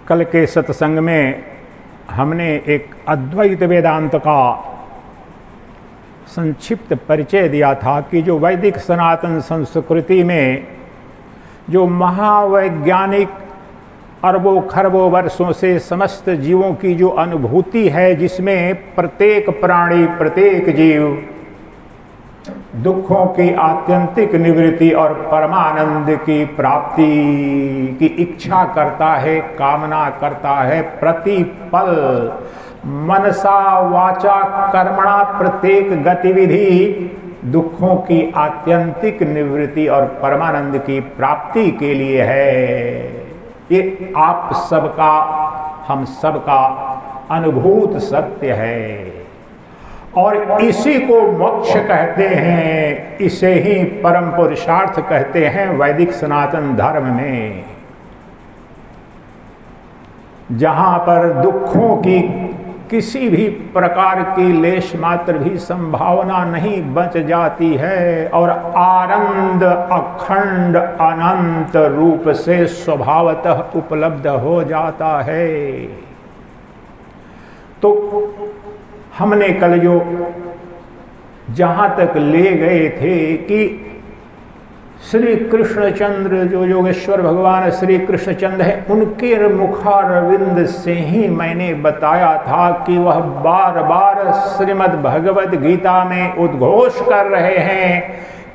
कल के सत्संग में हमने एक अद्वैत वेदांत का संक्षिप्त परिचय दिया था कि जो वैदिक सनातन संस्कृति में जो महावैज्ञानिक अरबों खरबों वर्षों से समस्त जीवों की जो अनुभूति है, जिसमें प्रत्येक प्राणी प्रत्येक जीव दुखों की आत्यंतिक निवृत्ति और परमानंद की प्राप्ति की इच्छा करता है, कामना करता है, प्रतिपल मनसा वाचा कर्मणा प्रत्येक गतिविधि दुखों की आत्यंतिक निवृत्ति और परमानंद की प्राप्ति के लिए है। ये आप सबका, हम सबका अनुभूत सत्य है और इसी को मोक्ष कहते हैं, इसे ही परम पुरुषार्थ कहते हैं वैदिक सनातन धर्म में। जहां पर दुखों की किसी भी प्रकार की लेश मात्र भी संभावना नहीं बच जाती है और आनंद अखंड अनंत रूप से स्वभावतः उपलब्ध हो जाता है। तो हमने कल जो जहां तक ले गए थे कि श्री कृष्णचंद्र जो योगेश्वर भगवान श्री कृष्णचंद्र है, उनके मुखारविंद से ही मैंने बताया था कि वह बार बार श्रीमद् भगवद गीता में उद्घोष कर रहे हैं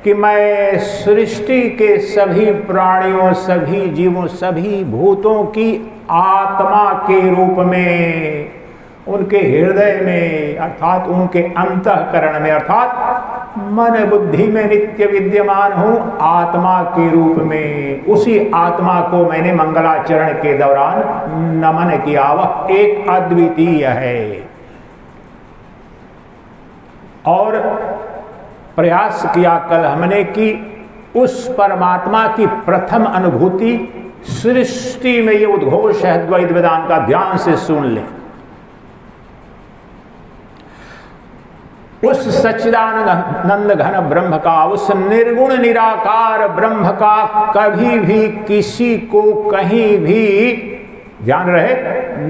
कि मैं सृष्टि के सभी प्राणियों, सभी जीवों, सभी भूतों की आत्मा के रूप में, उनके हृदय में अर्थात उनके अंतःकरण में अर्थात मन बुद्धि में नित्य विद्यमान हूं, आत्मा के रूप में। उसी आत्मा को मैंने मंगलाचरण के दौरान नमन किया, वह एक अद्वितीय है। और प्रयास किया कल हमने कि उस परमात्मा की प्रथम अनुभूति सृष्टि में ये उद्घोष है द्वैत वेदांत का, ध्यान से सुन लें। उस सच्चिदानंद घन ब्रह्म का, उस निर्गुण निराकार ब्रह्म का कभी भी किसी को कहीं भी, ध्यान रहे,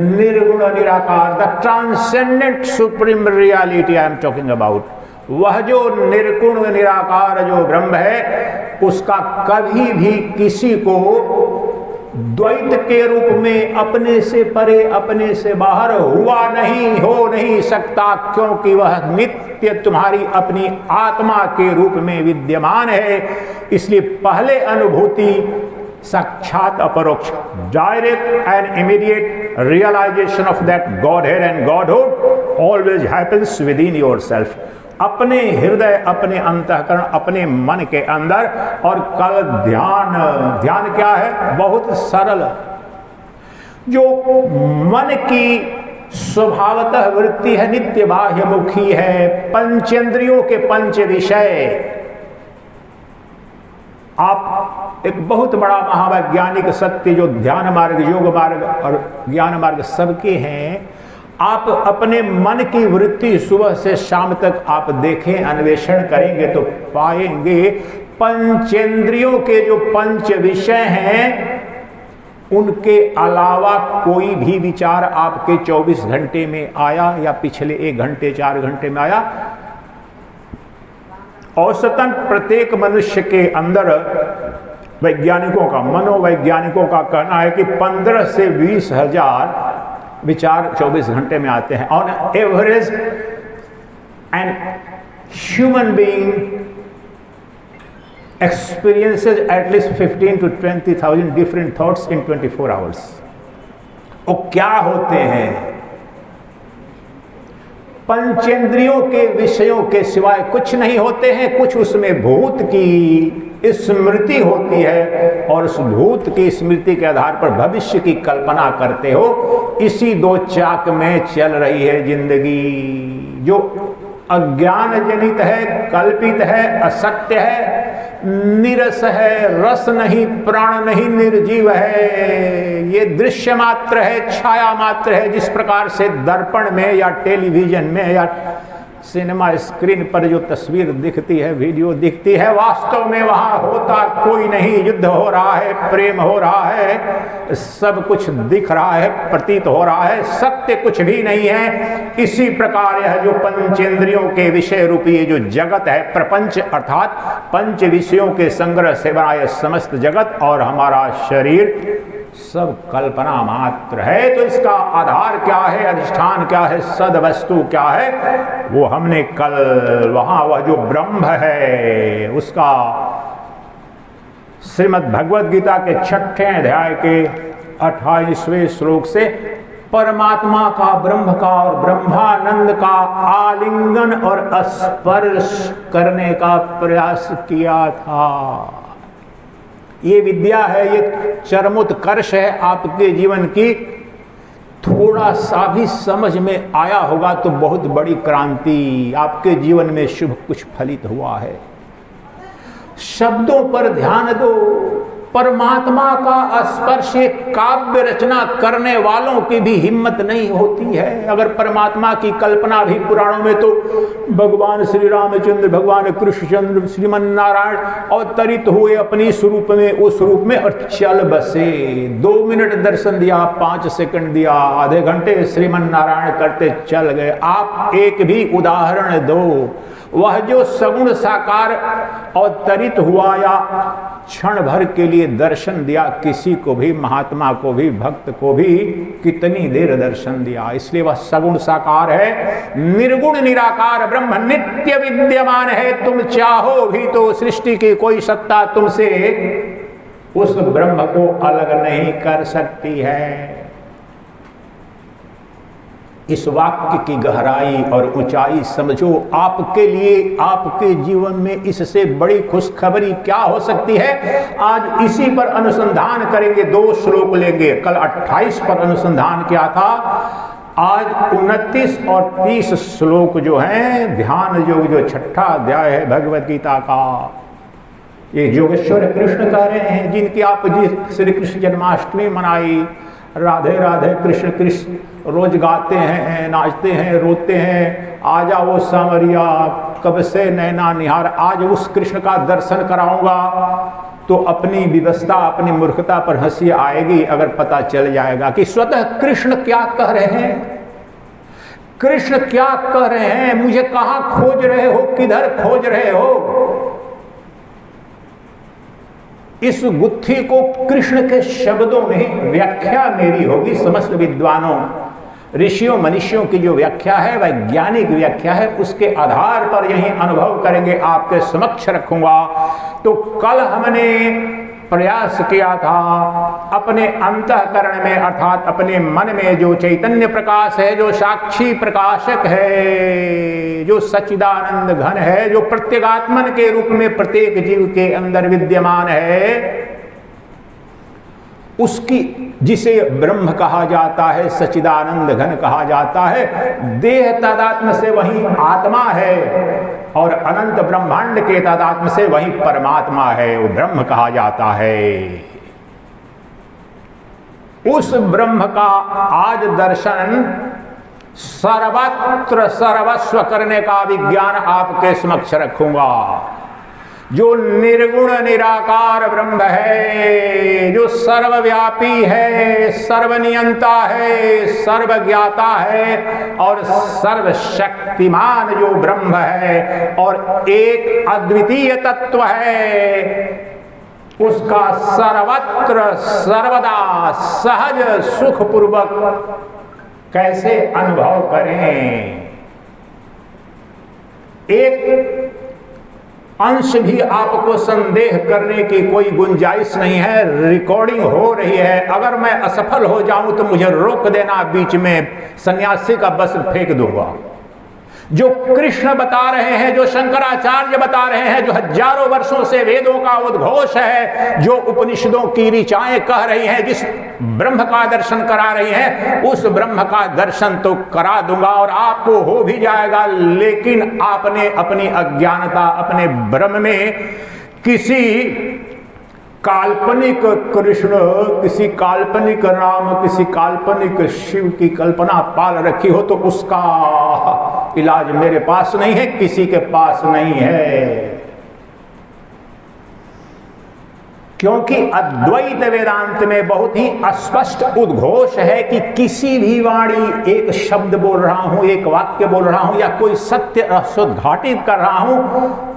निर्गुण निराकार, the transcendent supreme reality I am talking about, वह जो निर्गुण निराकार जो ब्रह्म है, उसका कभी भी किसी को द्वैत के रूप में अपने से परे, अपने से बाहर हुआ नहीं, हो नहीं सकता, क्योंकि वह नित्य तुम्हारी अपनी आत्मा के रूप में विद्यमान है। इसलिए पहले अनुभूति साक्षात अपरोक्ष, direct and immediate realisation of that godhead and godhood always happens within yourself, अपने हृदय, अपने अंतःकरण, अपने मन के अंदर। और कल ध्यान क्या है? बहुत सरल, जो मन की स्वभावतः वृत्ति है, नित्य बाह्यमुखी है, पंचेंद्रियों के पंच विषय। आप एक बहुत बड़ा महावैज्ञानिक सत्य जो ध्यान मार्ग, योग मार्ग और ज्ञान मार्ग सबके हैं, आप अपने मन की वृत्ति सुबह से शाम तक आप देखें, अन्वेषण करेंगे तो पाएंगे पंचेंद्रियों के जो पंच विषय हैं, उनके अलावा कोई भी विचार आपके 24 घंटे में आया या पिछले 1 घंटे 4 घंटे में आया, औसतन प्रत्येक मनुष्य के अंदर वैज्ञानिकों का, मनोवैज्ञानिकों का कहना है कि 15 से 20 हजार विचार 24 घंटे में आते हैं। On average an human being experiences at least 15 to 20,000 different thoughts in 24 hours. वो क्या होते हैं? पंचेंद्रियों के विषयों के सिवाय कुछ नहीं होते हैं। कुछ उसमें भूत की स्मृति होती है और उस भूत की स्मृति के आधार पर भविष्य की कल्पना करते हो। इसी दो चाक में चल रही है जिंदगी, जो अज्ञान जनित है, कल्पित है, असत्य है, निरस है, रस नहीं, प्राण नहीं, निर्जीव है। ये दृश्य मात्र है, छाया मात्र है। जिस प्रकार से दर्पण में या टेलीविजन में या सिनेमा स्क्रीन पर जो तस्वीर दिखती है, वीडियो दिखती है, वास्तव में वहां होता कोई नहीं। युद्ध हो रहा है, प्रेम हो रहा है, सब कुछ दिख रहा है, प्रतीत हो रहा है, सत्य कुछ भी नहीं है। इसी प्रकार यह जो पंचेंद्रियों के विषय रूपी ये जो जगत है, प्रपंच अर्थात पंच विषयों के संग्रह से बना यह समस्त जगत और हमारा शरीर सब कल्पना मात्र है। तो इसका आधार क्या है, अधिष्ठान क्या है, सद वस्तु क्या है, वो हमने कल वहां वह जो ब्रह्म है उसका श्रीमद् भगवद गीता के 6वें अध्याय के 28वें श्लोक से परमात्मा का, ब्रह्म का और ब्रह्मानंद का आलिंगन और स्पर्श करने का प्रयास किया था। ये विद्या है, ये चरमोत्कर्ष है आपके जीवन की। थोड़ा सा भी समझ में आया होगा तो बहुत बड़ी क्रांति आपके जीवन में शुभ कुछ फलित हुआ है। शब्दों पर ध्यान दो। परमात्मा का स्पर्श काव्य रचना करने वालों की भी हिम्मत नहीं होती है। अगर परमात्मा की कल्पना भी पुराणों में तो भगवान श्री रामचंद्र, भगवान कृष्णचंद्र, श्रीमन नारायण अवतरित हुए अपनी स्वरूप में, उस स्वरूप में और चल बसे। 2 मिनट दर्शन दिया, 5 सेकंड दिया, आधे घंटे श्रीमन नारायण करते चल गए। आप एक भी उदाहरण दो। वह जो सगुण साकार अवतरित हुआ या क्षण भर के लिए दर्शन दिया, किसी को भी, महात्मा को भी, भक्त को भी कितनी देर दर्शन दिया। इसलिए वह सगुण साकार है, निर्गुण निराकार ब्रह्म नित्य विद्यमान है। तुम चाहो भी तो सृष्टि की कोई सत्ता तुमसे उस ब्रह्म को अलग नहीं कर सकती है। इस वाक्य की गहराई और ऊंचाई समझो। आपके लिए, आपके जीवन में इससे बड़ी खुशखबरी क्या हो सकती है। आज इसी पर अनुसंधान करेंगे। 2 श्लोक लेंगे। कल 28 पर अनुसंधान किया था, आज 29 और 30 श्लोक जो हैं, ध्यान योग जो 6ठा अध्याय है भगवद गीता का, ये योगेश्वर कृष्ण कह रहे हैं, जिनकी आप श्री कृष्ण जन्माष्टमी मनाई, राधे राधे कृष्ण कृष्ण रोज गाते हैं, नाचते हैं, रोते हैं। आजा वो सांवरिया कब से नैना निहार। आज उस कृष्ण का दर्शन कराऊंगा तो अपनी विवशता, अपनी मूर्खता पर हंसी आएगी अगर पता चल जाएगा कि स्वतः कृष्ण क्या कह रहे हैं। कृष्ण क्या कह रहे हैं, मुझे कहां खोज रहे हो, किधर खोज रहे हो। इस गुत्थी को कृष्ण के शब्दों में व्याख्या मेरी होगी। समस्त विद्वानों, ऋषियों, मनुष्यों की जो व्याख्या है, वैज्ञानिक व्याख्या है, उसके आधार पर यही अनुभव करेंगे, आपके समक्ष रखूंगा। तो कल हमने प्रयास किया था अपने अंतःकरण में अर्थात अपने मन में जो चैतन्य प्रकाश है, जो साक्षी प्रकाशक है, जो सच्चिदानंद घन है, जो प्रत्यगात्मन के रूप में प्रत्येक जीव के अंदर विद्यमान है, उसकी, जिसे ब्रह्म कहा जाता है, सच्चिदानंद घन कहा जाता है। देह तादात्म्य से वही आत्मा है और अनंत ब्रह्मांड के तादात्म्य से वही परमात्मा है, वो ब्रह्म कहा जाता है। उस ब्रह्म का आज दर्शन सर्वत्र सर्वस्व करने का विज्ञान आपके समक्ष रखूंगा। जो निर्गुण निराकार ब्रह्म है, जो सर्वव्यापी है, सर्वनियंता है, सर्वज्ञाता है और सर्वशक्तिमान जो ब्रह्म है और एक अद्वितीय तत्व है, उसका सर्वत्र सर्वदा सहज सुखपूर्वक कैसे अनुभव करें। एक अंश भी आपको संदेह करने की कोई गुंजाइश नहीं है। रिकॉर्डिंग हो रही है, अगर मैं असफल हो जाऊं तो मुझे रोक देना, बीच में सन्यासी का बस फेंक दूंगा। जो कृष्ण बता रहे हैं, जो शंकराचार्य बता रहे हैं, जो हजारों वर्षों से वेदों का उद्घोष है, जो उपनिषदों की ऋचाएं कह रही हैं, जिस ब्रह्म का दर्शन करा रही हैं, उस ब्रह्म का दर्शन तो करा दूंगा और आपको हो भी जाएगा। लेकिन आपने अपनी अज्ञानता, अपने भ्रम में किसी काल्पनिक कृष्ण, किसी काल्पनिक राम, किसी काल्पनिक शिव की कल्पना पाल रखी हो तो उसका इलाज मेरे पास नहीं है, किसी के पास नहीं है। क्योंकि अद्वैत वेदांत में बहुत ही स्पष्ट उद्घोष है कि किसी भी वाणी, एक शब्द बोल रहा हूं, एक वाक्य बोल रहा हूं, या कोई सत्य उद्घाटित कर रहा हूं,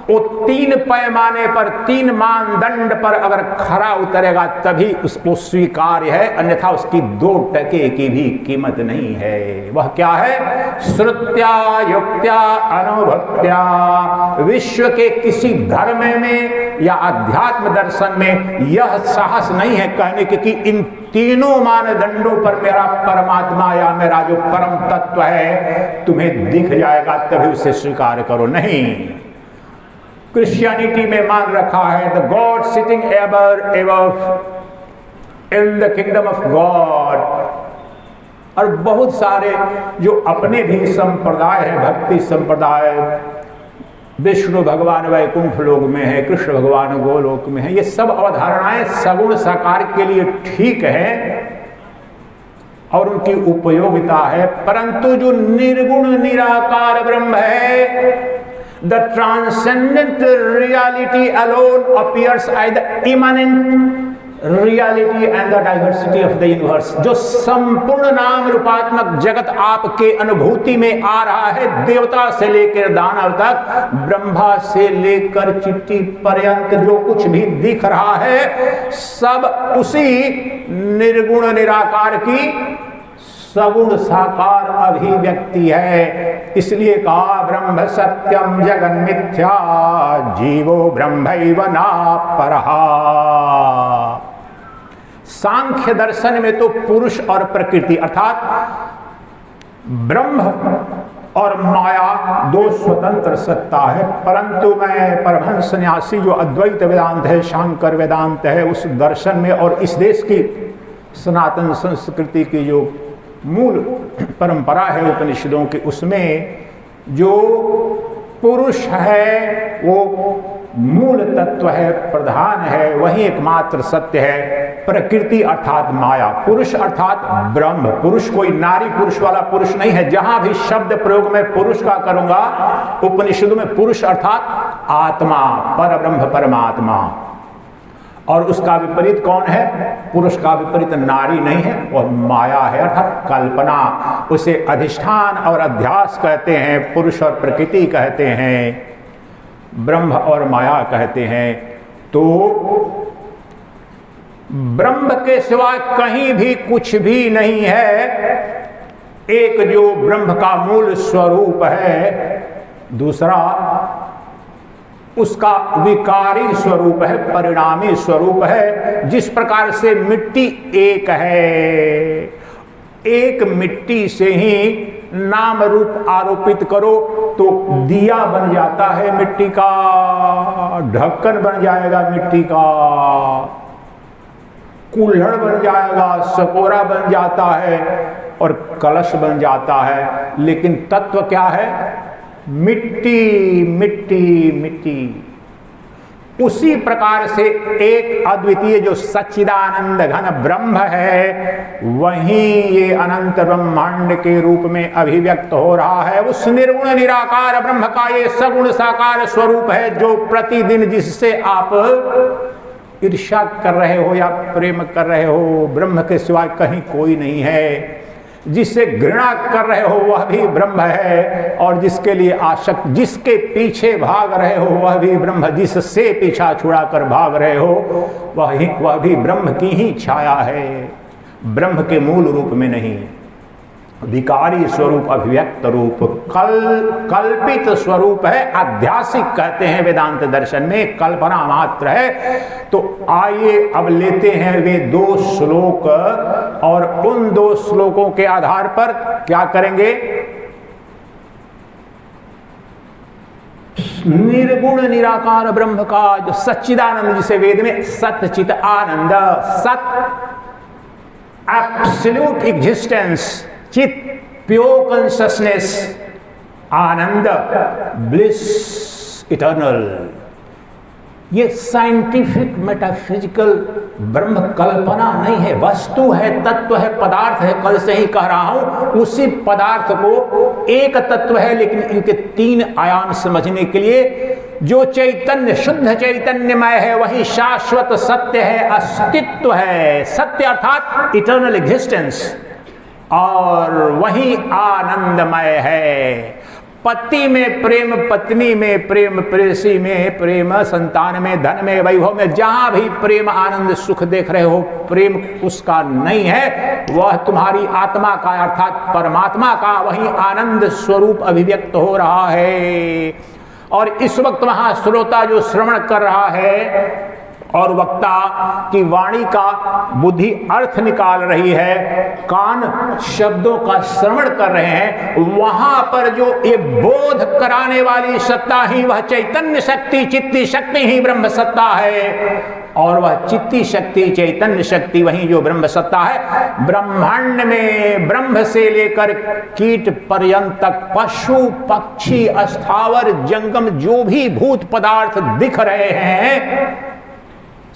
वो 3 पैमाने पर, 3 मानदंड पर अगर खरा उतरेगा तभी उसको स्वीकार्य है, अन्यथा उसकी 2 टके की भी कीमत नहीं है। वह क्या है? श्रुत्या युक्त्या अनुभूत्या। विश्व के किसी धर्म में या अध्यात्म दर्शन में यह साहस नहीं है कहने के कि इन तीनों मानदंडों पर मेरा परमात्मा या मेरा जो परम तत्व है तुम्हें दिख जाएगा तभी उसे स्वीकार करो। नहीं, क्रिश्चियनिटी में मान रखा है the God sitting ever in the kingdom of God. और बहुत सारे जो अपने भी संप्रदाय है, भक्ति संप्रदाय, विष्णु भगवान वैकुंठ लोक में है, कृष्ण भगवान गोलोक में है, ये सब अवधारणाएं सगुण साकार के लिए ठीक है और उनकी उपयोगिता है, परंतु जो निर्गुण निराकार ब्रह्म है, the transcendent reality alone appears as the immanent reality and the diversity of the universe। जो संपूर्ण नाम रूपात्मक जगत आपके अनुभूति में आ रहा है, देवता से लेकर दानव तक, ब्रह्मा से लेकर चिट्टी पर्यंत जो कुछ भी दिख रहा है सब उसी निर्गुण निराकार की सगुण साकार अभिव्यक्ति है। इसलिए कहा ब्रह्म सत्यम जगन मिथ्या जीवो ब्रह्मैव नापरः। सांख्य दर्शन में तो पुरुष और प्रकृति अर्थात ब्रह्म और माया 2 स्वतंत्र सत्ता है, परंतु मैं परमहंस सन्यासी जो अद्वैत वेदांत है, शांकर वेदांत है, उस दर्शन में और इस देश की सनातन संस्कृति की जो मूल परंपरा है उपनिषदों की, उसमें जो पुरुष है वो मूल तत्व है, प्रधान है, वही एकमात्र सत्य है। प्रकृति अर्थात माया, पुरुष अर्थात ब्रह्म। पुरुष कोई नारी पुरुष वाला पुरुष नहीं है। जहां भी शब्द प्रयोग में पुरुष का करूंगा उपनिषदों में पुरुष अर्थात आत्मा, पर ब्रह्म परमात्मा। और उसका विपरीत कौन है? पुरुष का विपरीत नारी नहीं है, वह माया है अर्थात कल्पना। उसे अधिष्ठान और अध्यास कहते हैं, पुरुष और प्रकृति कहते हैं, ब्रह्म और माया कहते हैं। तो ब्रह्म के सिवा कहीं भी कुछ भी नहीं है। एक जो ब्रह्म का मूल स्वरूप है, दूसरा उसका विकारी स्वरूप है, परिणामी स्वरूप है। जिस प्रकार से मिट्टी एक है, एक मिट्टी से ही नाम रूप आरोपित करो तो दिया बन जाता है मिट्टी का, ढक्कन बन जाएगा मिट्टी का, कुल्हड़ बन जाएगा, सकोरा बन जाता है और कलश बन जाता है। लेकिन तत्व क्या है? मिट्टी मिट्टी मिट्टी। उसी प्रकार से एक अद्वितीय जो सच्चिदानंद घन ब्रह्म है, वहीं ये अनंत ब्रह्मांड के रूप में अभिव्यक्त हो रहा है। उस निर्गुण निराकार ब्रह्म का ये सगुण साकार स्वरूप है, जो प्रतिदिन जिससे आप ईर्ष्या कर रहे हो या प्रेम कर रहे हो, ब्रह्म के सिवाय कहीं कोई नहीं है। जिससे घृणा कर रहे हो वह भी ब्रह्म है, और जिसके लिए आसक्त, जिसके पीछे भाग रहे हो वह भी ब्रह्म, जिससे पीछा छुड़ा कर भाग रहे हो वह भी ब्रह्म की ही छाया है, ब्रह्म के मूल रूप में नहीं। विकारी स्वरूप, अभिव्यक्त रूप, कल्पित स्वरूप है, आध्यासिक कहते हैं वेदांत दर्शन में, कल्पना मात्र है। तो आइए अब लेते हैं वे 2 श्लोक, और उन 2 श्लोकों के आधार पर क्या करेंगे? निर्गुण निराकार ब्रह्म का जो सच्चिदानंद, जिसे वेद में सत चित आनंद, सत एब्सोल्यूट एग्जिस्टेंस, चित प्योर कॉन्शसनेस, आनंद ब्लिस इटर्नल, ये साइंटिफिक मेटाफिजिकल ब्रह्म कल्पना नहीं है, वस्तु है, तत्व है, पदार्थ है। कल से ही कह रहा हूं, उसी पदार्थ को एक तत्व है, लेकिन इनके 3 आयाम समझने के लिए जो चैतन्य, शुद्ध चैतन्यमय है, वही शाश्वत सत्य है, अस्तित्व है। सत्य अर्थात इटर्नल एग्जिस्टेंस, और वही आनंदमय है। पति में प्रेम, पत्नी में प्रेम, प्रेयसी में प्रेम, संतान में, धन में, वैभव में, जहां भी प्रेम, आनंद, सुख देख रहे हो, प्रेम उसका नहीं है, वह तुम्हारी आत्मा का अर्थात परमात्मा का वही आनंद स्वरूप अभिव्यक्त हो रहा है। और इस वक्त वहां श्रोता जो श्रवण कर रहा है और वक्ता की वाणी का बुद्धि अर्थ निकाल रही है, कान शब्दों का श्रवण कर रहे हैं, वहां पर जो ये बोध कराने वाली सत्ता ही वह चैतन्य शक्ति, चित्ती शक्ति ही ब्रह्म सत्ता है। और वह चित्ती शक्ति, चैतन्य शक्ति वही जो ब्रह्म सत्ता है। ब्रह्मांड में ब्रह्म से लेकर कीट पर्यंत तक पशु, पक्षी, स्थावर, जंगम, जो भी भूत पदार्थ दिख रहे हैं,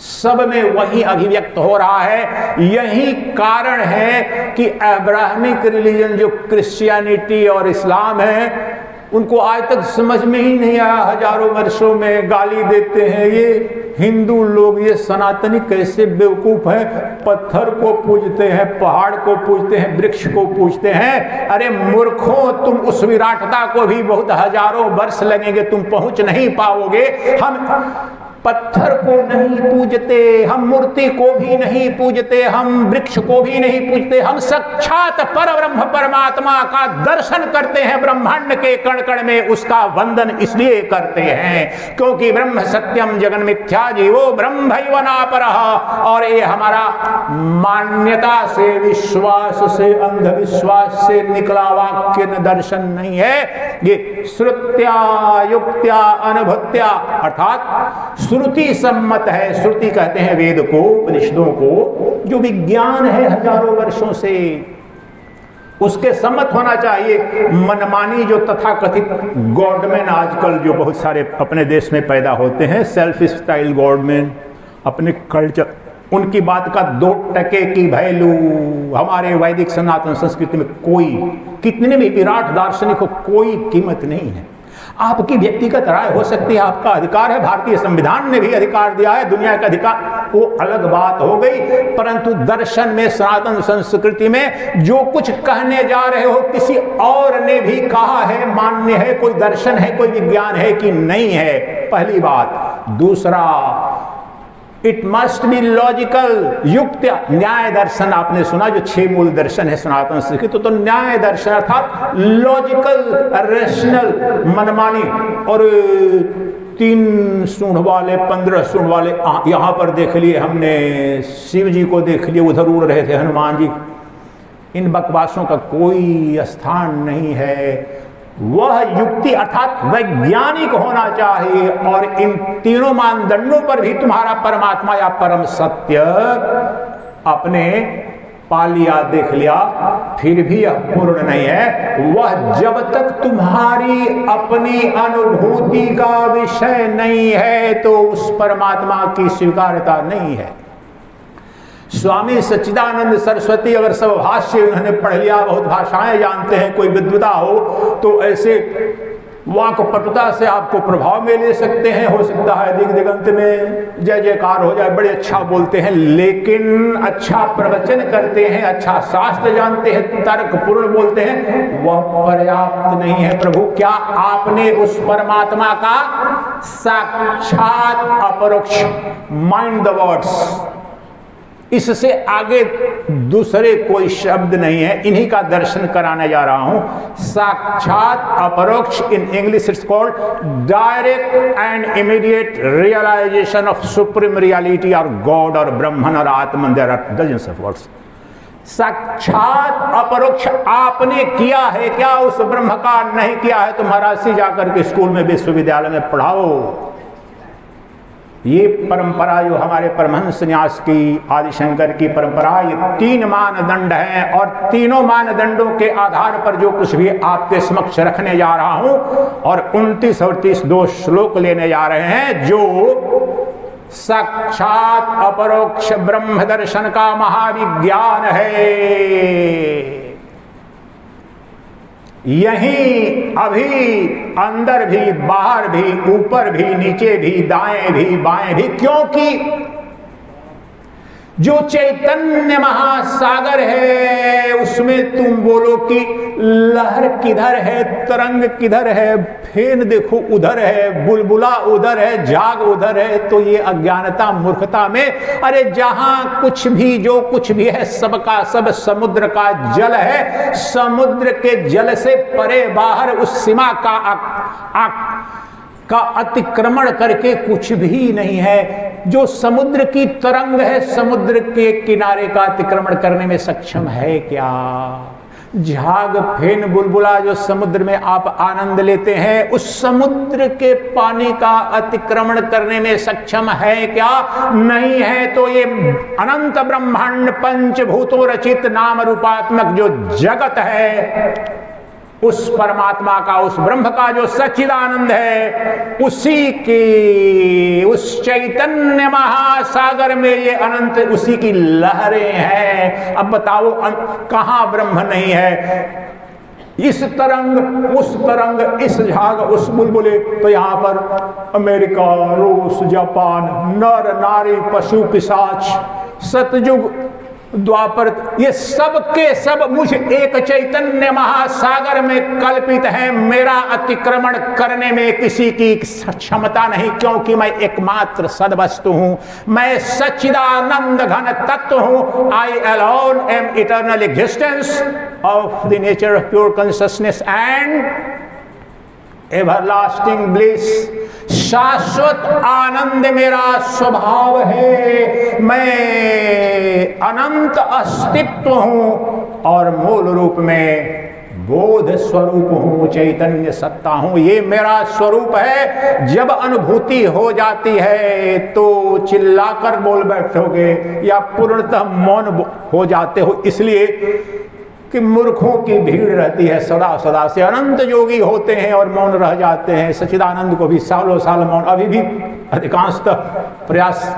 सब में वही अभिव्यक्त हो रहा है। यही कारण है कि अब्राहमिक रिलीजन जो क्रिश्चियनिटी और इस्लाम है, उनको आज तक समझ में ही नहीं आया। हजारों वर्षों में गाली देते हैं ये हिंदू लोग, ये सनातनी कैसे बेवकूफ हैं, पत्थर को पूजते हैं, पहाड़ को पूजते हैं, वृक्ष को पूजते हैं। अरे मूर्खों, तुम उस विराटता को भी बहुत हजारों वर्ष लगेंगे, तुम पहुंच नहीं पाओगे। हम पत्थर को नहीं पूजते, हम मूर्ति को भी नहीं पूजते, हम वृक्ष को भी नहीं पूजते, हम साक्षात परब्रह्म परमात्मा का दर्शन करते हैं। ब्रह्मांड के कण कण में उसका वंदन इसलिए करते हैं क्योंकि ब्रह्म सत्यम जगन मिथ्या जीवो ब्रह्मैव नापरः। और ये हमारा मान्यता से, विश्वास से, अंधविश्वास से निकला वाक्य न दर्शन नहीं है। ये श्रुत्या युक्त्या अनुभूत्या अर्थात श्रुति सम्मत है। श्रुति कहते हैं वेद को, उपनिषदों को, जो विज्ञान है हजारों वर्षों से, उसके सम्मत होना चाहिए। मनमानी जो तथाकथित गॉडमैन आजकल जो बहुत सारे अपने देश में पैदा होते हैं, सेल्फ स्टाइल गॉडमैन, अपने कल्चर, उनकी बात का 2% की वैल्यू हमारे वैदिक सनातन संस्कृति में कोई, कितने भी विराट दार्शनिक हो, कोई कीमत नहीं है। आपकी व्यक्तिगत राय हो सकती है, आपका अधिकार है, भारतीय संविधान ने भी अधिकार दिया है, दुनिया का अधिकार, वो अलग बात हो गई। परंतु दर्शन में, सनातन संस्कृति में जो कुछ कहने जा रहे हो, किसी और ने भी कहा है, मान्य है, कोई दर्शन है, कोई विज्ञान है कि नहीं है, पहली बात। दूसरा, इट मस्ट बी लॉजिकल, युक्त न्याय दर्शन। आपने सुना जो 6 मूल दर्शन है सनातन संस्कृति, तो न्याय दर्शन अर्थात लॉजिकल, रेशनल, मनमानी। और 3 सूंड वाले, 15 सूंड वाले यहां पर देख लिए हमने, शिव जी को देख लिए, उधर उड़ रहे थे हनुमान जी। इन बकवासों का कोई स्थान नहीं है। वह युक्ति अर्थात वैज्ञानिक होना चाहिए, और इन तीनों मानदंडों पर भी तुम्हारा परमात्मा या परम सत्य आपने पा लिया, देख लिया, फिर भी यह पूर्ण नहीं है। वह जब तक तुम्हारी अपनी अनुभूति का विषय नहीं है, तो उस परमात्मा की स्वीकार्यता नहीं है। स्वामी सच्चिदानंद सरस्वती अगर सब भाष्य उन्होंने पढ़ लिया, बहुत भाषाएं जानते हैं, कोई विद्वता हो, तो ऐसे वाक्पटुता से आपको प्रभाव में ले सकते हैं। हो सकता है दिग दिगंत में जय जयकार हो जाए, बड़े अच्छा बोलते हैं, लेकिन अच्छा प्रवचन करते हैं, अच्छा शास्त्र जानते हैं, तर्कपूर्ण बोलते हैं, वह पर्याप्त नहीं है। प्रभु, क्या आपने उस परमात्मा का साक्षात अपरोक्ष, माइंड द वर्ड्स, इससे आगे दूसरे कोई शब्द नहीं है, इन्हीं का दर्शन कराने जा रहा हूं। साक्षात अपरोक्ष, in English it's called direct and immediate realisation of supreme reality और गॉड और ब्रह्मन और Atman, there are dozens of words. साक्षात अपरोक्ष आपने किया है क्या उस ब्रह्म का? नहीं किया है तो महाराज से जाकर के स्कूल में, विश्वविद्यालय में पढ़ाओ। ये परंपरा जो हमारे परमहंस न्यास की, आदिशंकर की परंपरा, ये 3 मानदंड हैं, और तीनों मानदंडों के आधार पर जो कुछ भी आपके समक्ष रखने जा रहा हूं, और 29 और 30 2 श्लोक लेने जा रहे हैं, जो साक्षात अपरोक्ष ब्रह्म दर्शन का महाविज्ञान है। यहीं अभी अंदर भी, बाहर भी, ऊपर भी, नीचे भी, दाएं भी, बाएं भी, क्योंकि जो चैतन्य महासागर है उसमें तुम बोलो कि लहर किधर है, तरंग किधर है, फेन देखो उधर है, बुलबुला उधर है, झाग उधर है, तो ये अज्ञानता मूर्खता में, अरे जहां कुछ भी, जो कुछ भी है सबका सब समुद्र का जल है। समुद्र के जल से परे बाहर उस सीमा का अतिक्रमण करके कुछ भी नहीं है। जो समुद्र की तरंग है, समुद्र के किनारे का अतिक्रमण करने में सक्षम है क्या? झाग, फेन, बुलबुला जो समुद्र में आप आनंद लेते हैं, उस समुद्र के पानी का अतिक्रमण करने में सक्षम है क्या? नहीं है। तो ये अनंत ब्रह्मांड पंचभूतों रचित नाम रूपात्मक जो जगत है, उस परमात्मा का, उस ब्रह्म का जो सच्चिदानंद है, उसी की, उस चैतन्य महासागर में ये अनंत, उसी की लहरें हैं। अब बताओ कहां ब्रह्म नहीं है? इस तरंग, उस तरंग, इस झाग, उस बुलबुले, तो यहां पर अमेरिका, रूस, जापान, नर नारी, पशु पिशाच, सतयुग, द्वापर, ये सब के सब मुझ एक चैतन्य महासागर में कल्पित है। मेरा अतिक्रमण करने में किसी की क्षमता नहीं, क्योंकि मैं एकमात्र सद्वस्तु हूं, मैं सच्चिदानंद घन तत्व हूं। I alone am eternal existence of the nature of pure consciousness and everlasting bliss. शाश्वत आनंद मेरा स्वभाव है। मैं अनंत अस्तित्व हूं और मूल रूप में बोध स्वरूप हूं, चैतन्य सत्ता हूं। ये मेरा स्वरूप है। जब अनुभूति हो जाती है तो चिल्लाकर बोल बैठोगे या पूर्णतः मौन हो जाते हो, इसलिए कि मूर्खों की भीड़ रहती है सदा सदा से। अनंत योगी होते हैं और मौन रह जाते हैं। सच्चिदानंद को भी सालों साल मौन, अभी भी अधिकांशतः प्रयास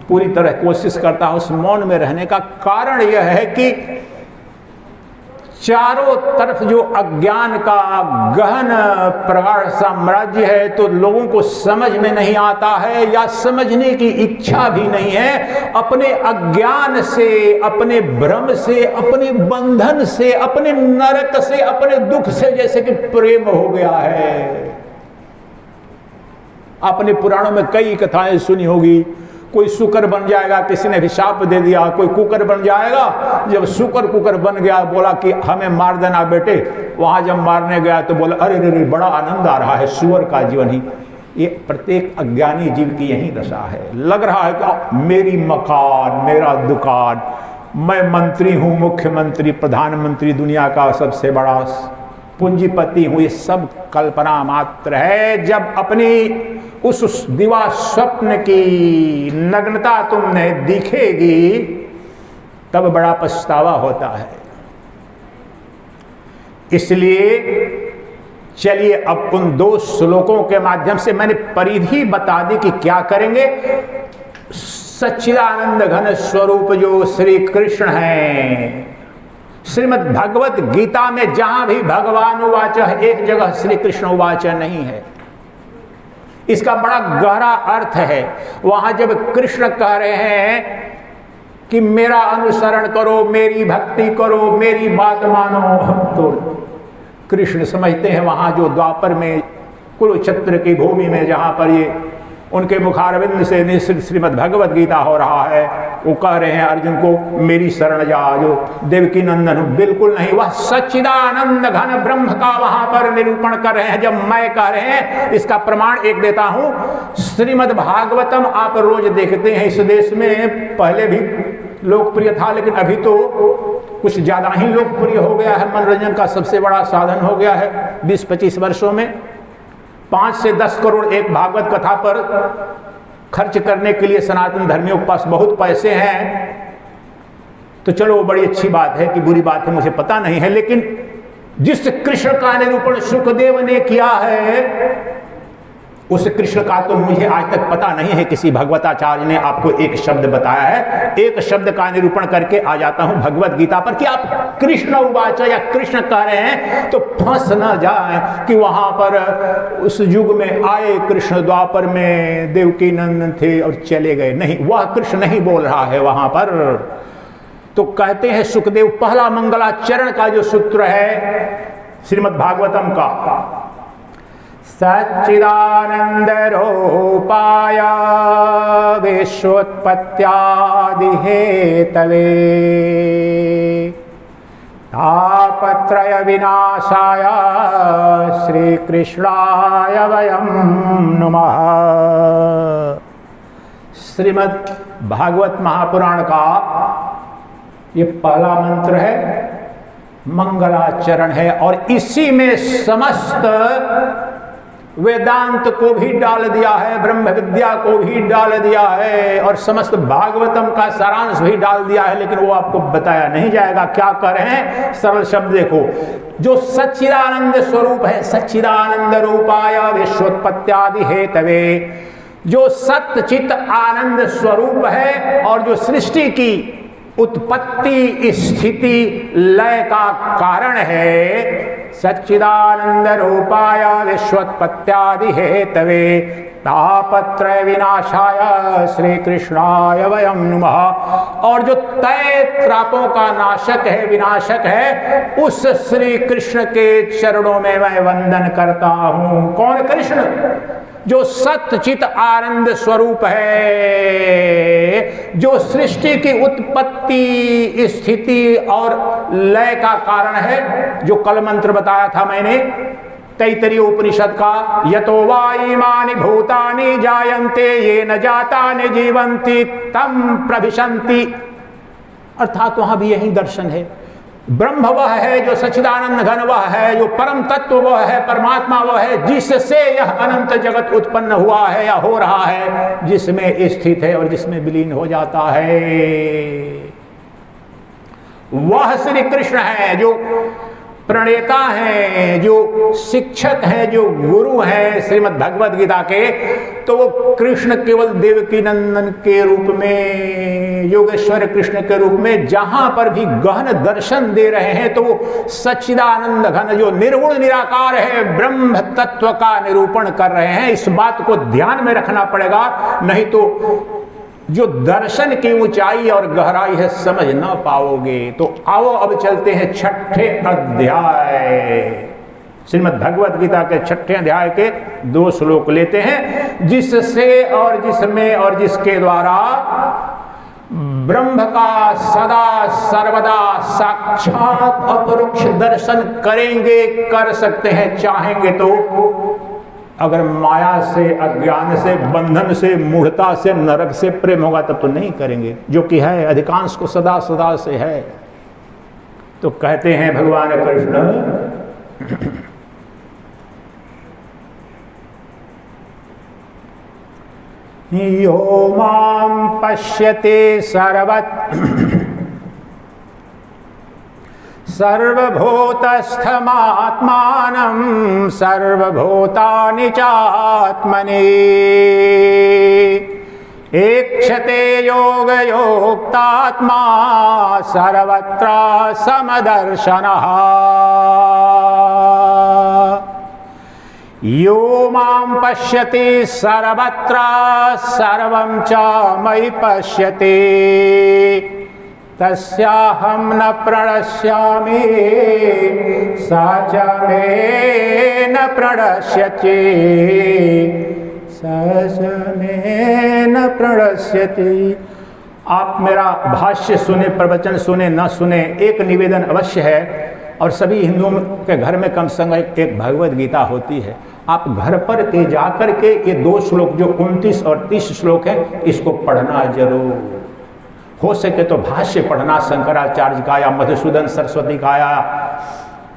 पूरी तरह कोशिश करता है उस मौन में रहने का। कारण यह है कि चारों तरफ जो अज्ञान का गहन प्रगाढ़ साम्राज्य है, तो लोगों को समझ में नहीं आता है या समझने की इच्छा भी नहीं है। अपने अज्ञान से, अपने भ्रम से, अपने बंधन से, अपने नरक से, अपने दुख से जैसे कि प्रेम हो गया है। आपने पुराणों में कई कथाएं सुनी होगी। कोई शुकर बन जाएगा, किसी ने भी शाप दे दिया, कोई कुकर बन जाएगा। जब शुकर कुकर बन गया, बोला कि हमें मार देना बेटे। वहां जब मारने गया तो बोला अरे रे बड़ा आनंद आ रहा है, सुअर का जीवन ही। ये प्रत्येक अज्ञानी जीव की यही दशा है। लग रहा है कि मेरी मकान, मेरा दुकान, मैं मंत्री हूं, मुख्यमंत्री, प्रधानमंत्री, दुनिया का सबसे बड़ा पूंजीपति हूं। ये सब कल्पना मात्र है। जब अपनी उस दिवा स्वप्न की नग्नता तुमने दिखेगी, तब बड़ा पछतावा होता है। इसलिए चलिए अब उन दो श्लोकों के माध्यम से मैंने परिधि बता दी कि क्या करेंगे। सच्चिदानंद घन स्वरूप जो श्री कृष्ण हैं, श्रीमद् भगवत गीता में जहां भी भगवान उवाच, एक जगह श्री कृष्ण उवाच नहीं है। इसका बड़ा गहरा अर्थ है। वहां जब कृष्ण कह रहे हैं कि मेरा अनुसरण करो, मेरी भक्ति करो, मेरी बात मानो, तो कृष्ण समझते हैं वहां जो द्वापर में कुरुक्षेत्र की भूमि में जहां पर ये उनके मुखारविंद से निश्चित श्रीमद् भगवत गीता हो रहा है, वो कह रहे हैं अर्जुन को मेरी शरण जा, जो देवकी नंदन हूं। बिल्कुल नहीं, वह सच्चिदानंद घन ब्रह्म का वहां पर निरूपण कर रहे हैं। जब मैं कह रहे हैं, इसका प्रमाण एक देता हूं। श्रीमद् भागवतम आप रोज देखते हैं। इस देश में पहले भी लोकप्रिय था, लेकिन अभी तो कुछ ज्यादा ही लोकप्रिय हो गया है। मनोरंजन का सबसे बड़ा साधन हो गया है। 20-25 वर्षों में 5 से 10 करोड़ एक भागवत कथा पर खर्च करने के लिए सनातन धर्मियों के पास बहुत पैसे हैं। तो चलो वो बड़ी अच्छी बात है कि बुरी बात है मुझे पता नहीं है, लेकिन जिस कृष्ण का निरूपण सुखदेव ने किया है उस कृष्ण का तो मुझे आज तक पता नहीं है। किसी भगवताचार्य ने आपको एक शब्द बताया है, एक शब्द का निरूपण करके आ जाता हूं भगवत गीता पर कि आप कृष्ण उवाच या कृष्ण कह रहे हैं तो फंस न जाए कि वहां पर उस युग में आए कृष्ण, द्वापर में देवकी नंदन थे और चले गए। नहीं, वह कृष्ण नहीं बोल रहा है वहां पर। तो कहते हैं सुखदेव, पहला मंगलाचरण का जो सूत्र है श्रीमद् भागवतम का, सच्चिदानंद रूपाय विश्वोत्पत्त्यादि हेतवे तापत्रय विनाशाय श्री कृष्णाय वयं नमः। श्रीमद् भागवत महापुराण का ये पहला मंत्र है, मंगलाचरण है, और इसी में समस्त वेदांत को भी डाल दिया है, ब्रह्म विद्या को भी डाल दिया है, और समस्त भागवतम का सारांश भी डाल दिया है। लेकिन वो आपको बताया नहीं जाएगा। क्या कर रहे हैं? सरल शब्द देखो, जो सच्चिदानंद स्वरूप है, सच्चिदानंद रूपाय विश्वोत्पत्त्यादि हेतवे, जो सच्चित आनंद स्वरूप है और जो सृष्टि की उत्पत्ति स्थिति लय का कारण है, सच्चिदानंद रूपाय विश्वोत्पत्त्यादि हेतवे तापत्रय विनाशाय श्री कृष्णाय वयं नमः। और जो तय त्रापों का नाशक है, विनाशक है, उस श्री कृष्ण के चरणों में मैं वंदन करता हूं। कौन? कृष्ण, जो सच्चित आनंद स्वरूप है, जो सृष्टि की उत्पत्ति स्थिति और लय का कारण है, जो कल मंत्र बताया था मैंने तैत्तरीय उपनिषद का, यतो वा इमानि भूतानि जायन्ते ये न जातानि जीवन्ति तम प्रविशन्ति। अर्थात वहां भी यही दर्शन है। ब्रह्म वह है जो सच्चिदानंद घन, वह है जो परम तत्व, वह है परमात्मा, वह है जिससे यह अनंत जगत उत्पन्न हुआ है या हो रहा है, जिसमें स्थित है और जिसमें विलीन हो जाता है। वह श्री कृष्ण है जो प्रणेता हैं, जो शिक्षक हैं, जो गुरु हैं श्रीमद् भगवद गीता के। तो वो कृष्ण केवल देवकी नंदन के रूप में, योगेश्वर कृष्ण के रूप में जहां पर भी गहन दर्शन दे रहे हैं, तो वो सच्चिदानंद घन जो निर्गुण निराकार है, ब्रह्म तत्व का निरूपण कर रहे हैं। इस बात को ध्यान में रखना पड़ेगा, नहीं तो जो दर्शन की ऊंचाई और गहराई है समझ ना पाओगे। तो आओ अब चलते हैं छठे अध्याय, श्रीमद् भगवद गीता के छठे अध्याय के 2 श्लोक लेते हैं, जिससे और जिसमें और जिसके द्वारा ब्रह्म का सदा सर्वदा साक्षात अपरोक्ष दर्शन करेंगे, कर सकते हैं, चाहेंगे तो। अगर माया से, अज्ञान से, बंधन से, मूढ़ता से, नरक से प्रेम होगा तब तो नहीं करेंगे, जो कि है अधिकांश को सदा सदा से है। तो कहते हैं भगवान कृष्ण, यो मां पश्यते सर्वभूतस्थमात्मानं सर्वभूतानि चात्मनि ऐक्षते योगयोक्तात्मा सर्वत्र समदर्शनः। यो मां पश्यति सर्वत्र सर्वं च मयि पश्यति तस्याहं न प्रणश्यामि सा च मे न प्रणश्यति सा च मे न प्रणश्यति। आप मेरा भाष्य सुने, प्रवचन सुने, न सुने, एक निवेदन अवश्य है, और सभी हिंदुओं के घर में कम से कम एक भगवद गीता होती है। आप घर पर के जाकर के ये 2 श्लोक जो 29 और 30 श्लोक है, इसको पढ़ना जरूर। हो सके तो भाष्य पढ़ना, शंकराचार्य का या मधुसूदन सरस्वती का या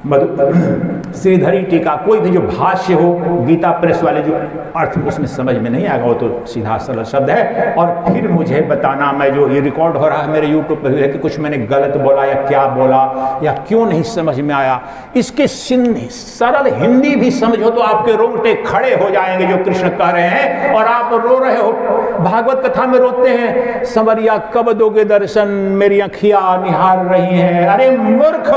श्रीधरी टीका, कोई भी जो भाष्य हो, गीता प्रेस वाले जो अर्थ उसमें समझ में नहीं आएगा, वो तो सीधा सरल शब्द है। और फिर मुझे बताना, मैं जो ये रिकॉर्ड हो रहा है मेरे यूट्यूब पर है कि कुछ मैंने गलत बोला या क्या बोला या क्यों नहीं समझ में आया, इसके सरल हिंदी भी समझो तो आपके रोंगटे खड़े हो जाएंगे जो कृष्ण कह रहे हैं। और आप रो रहे हो, भागवत कथा में रोते हैं, संवरिया कब दोगे दर्शन, मेरी अखियां निहार रही हैं। अरे मूर्ख,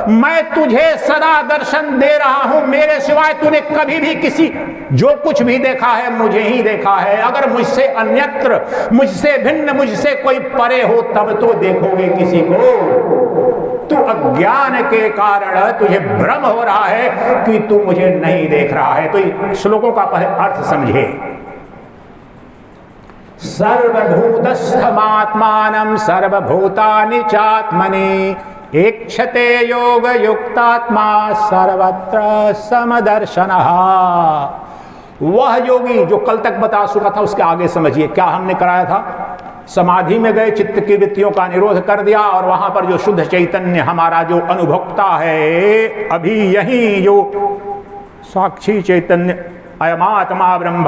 मैं तुझे सदा दर्शन दे रहा हूं, मेरे सिवाय तूने कभी भी किसी जो कुछ भी देखा है मुझे ही देखा है। अगर मुझसे अन्यत्र, मुझसे भिन्न, मुझसे कोई परे हो तब तो देखोगे किसी को। तू अज्ञान के कारण तुझे भ्रम हो रहा है कि तू मुझे नहीं देख रहा है। तो श्लोकों का पहले अर्थ समझे। सर्वभूतस्थमात्मानं सर्वभूतानि चात्मनि ऐक्षते योग युक्तात्मा सर्वत्र समदर्शनः। वह योगी जो कल तक बता चुका था, उसके आगे समझिए क्या हमने कराया था। समाधि में गए, चित्त की वृत्तियों का निरोध कर दिया और वहां पर जो शुद्ध चैतन्य हमारा जो अनुभोक्ता है, अभी यही जो साक्षी चैतन्य अयमात्मा ब्रह्म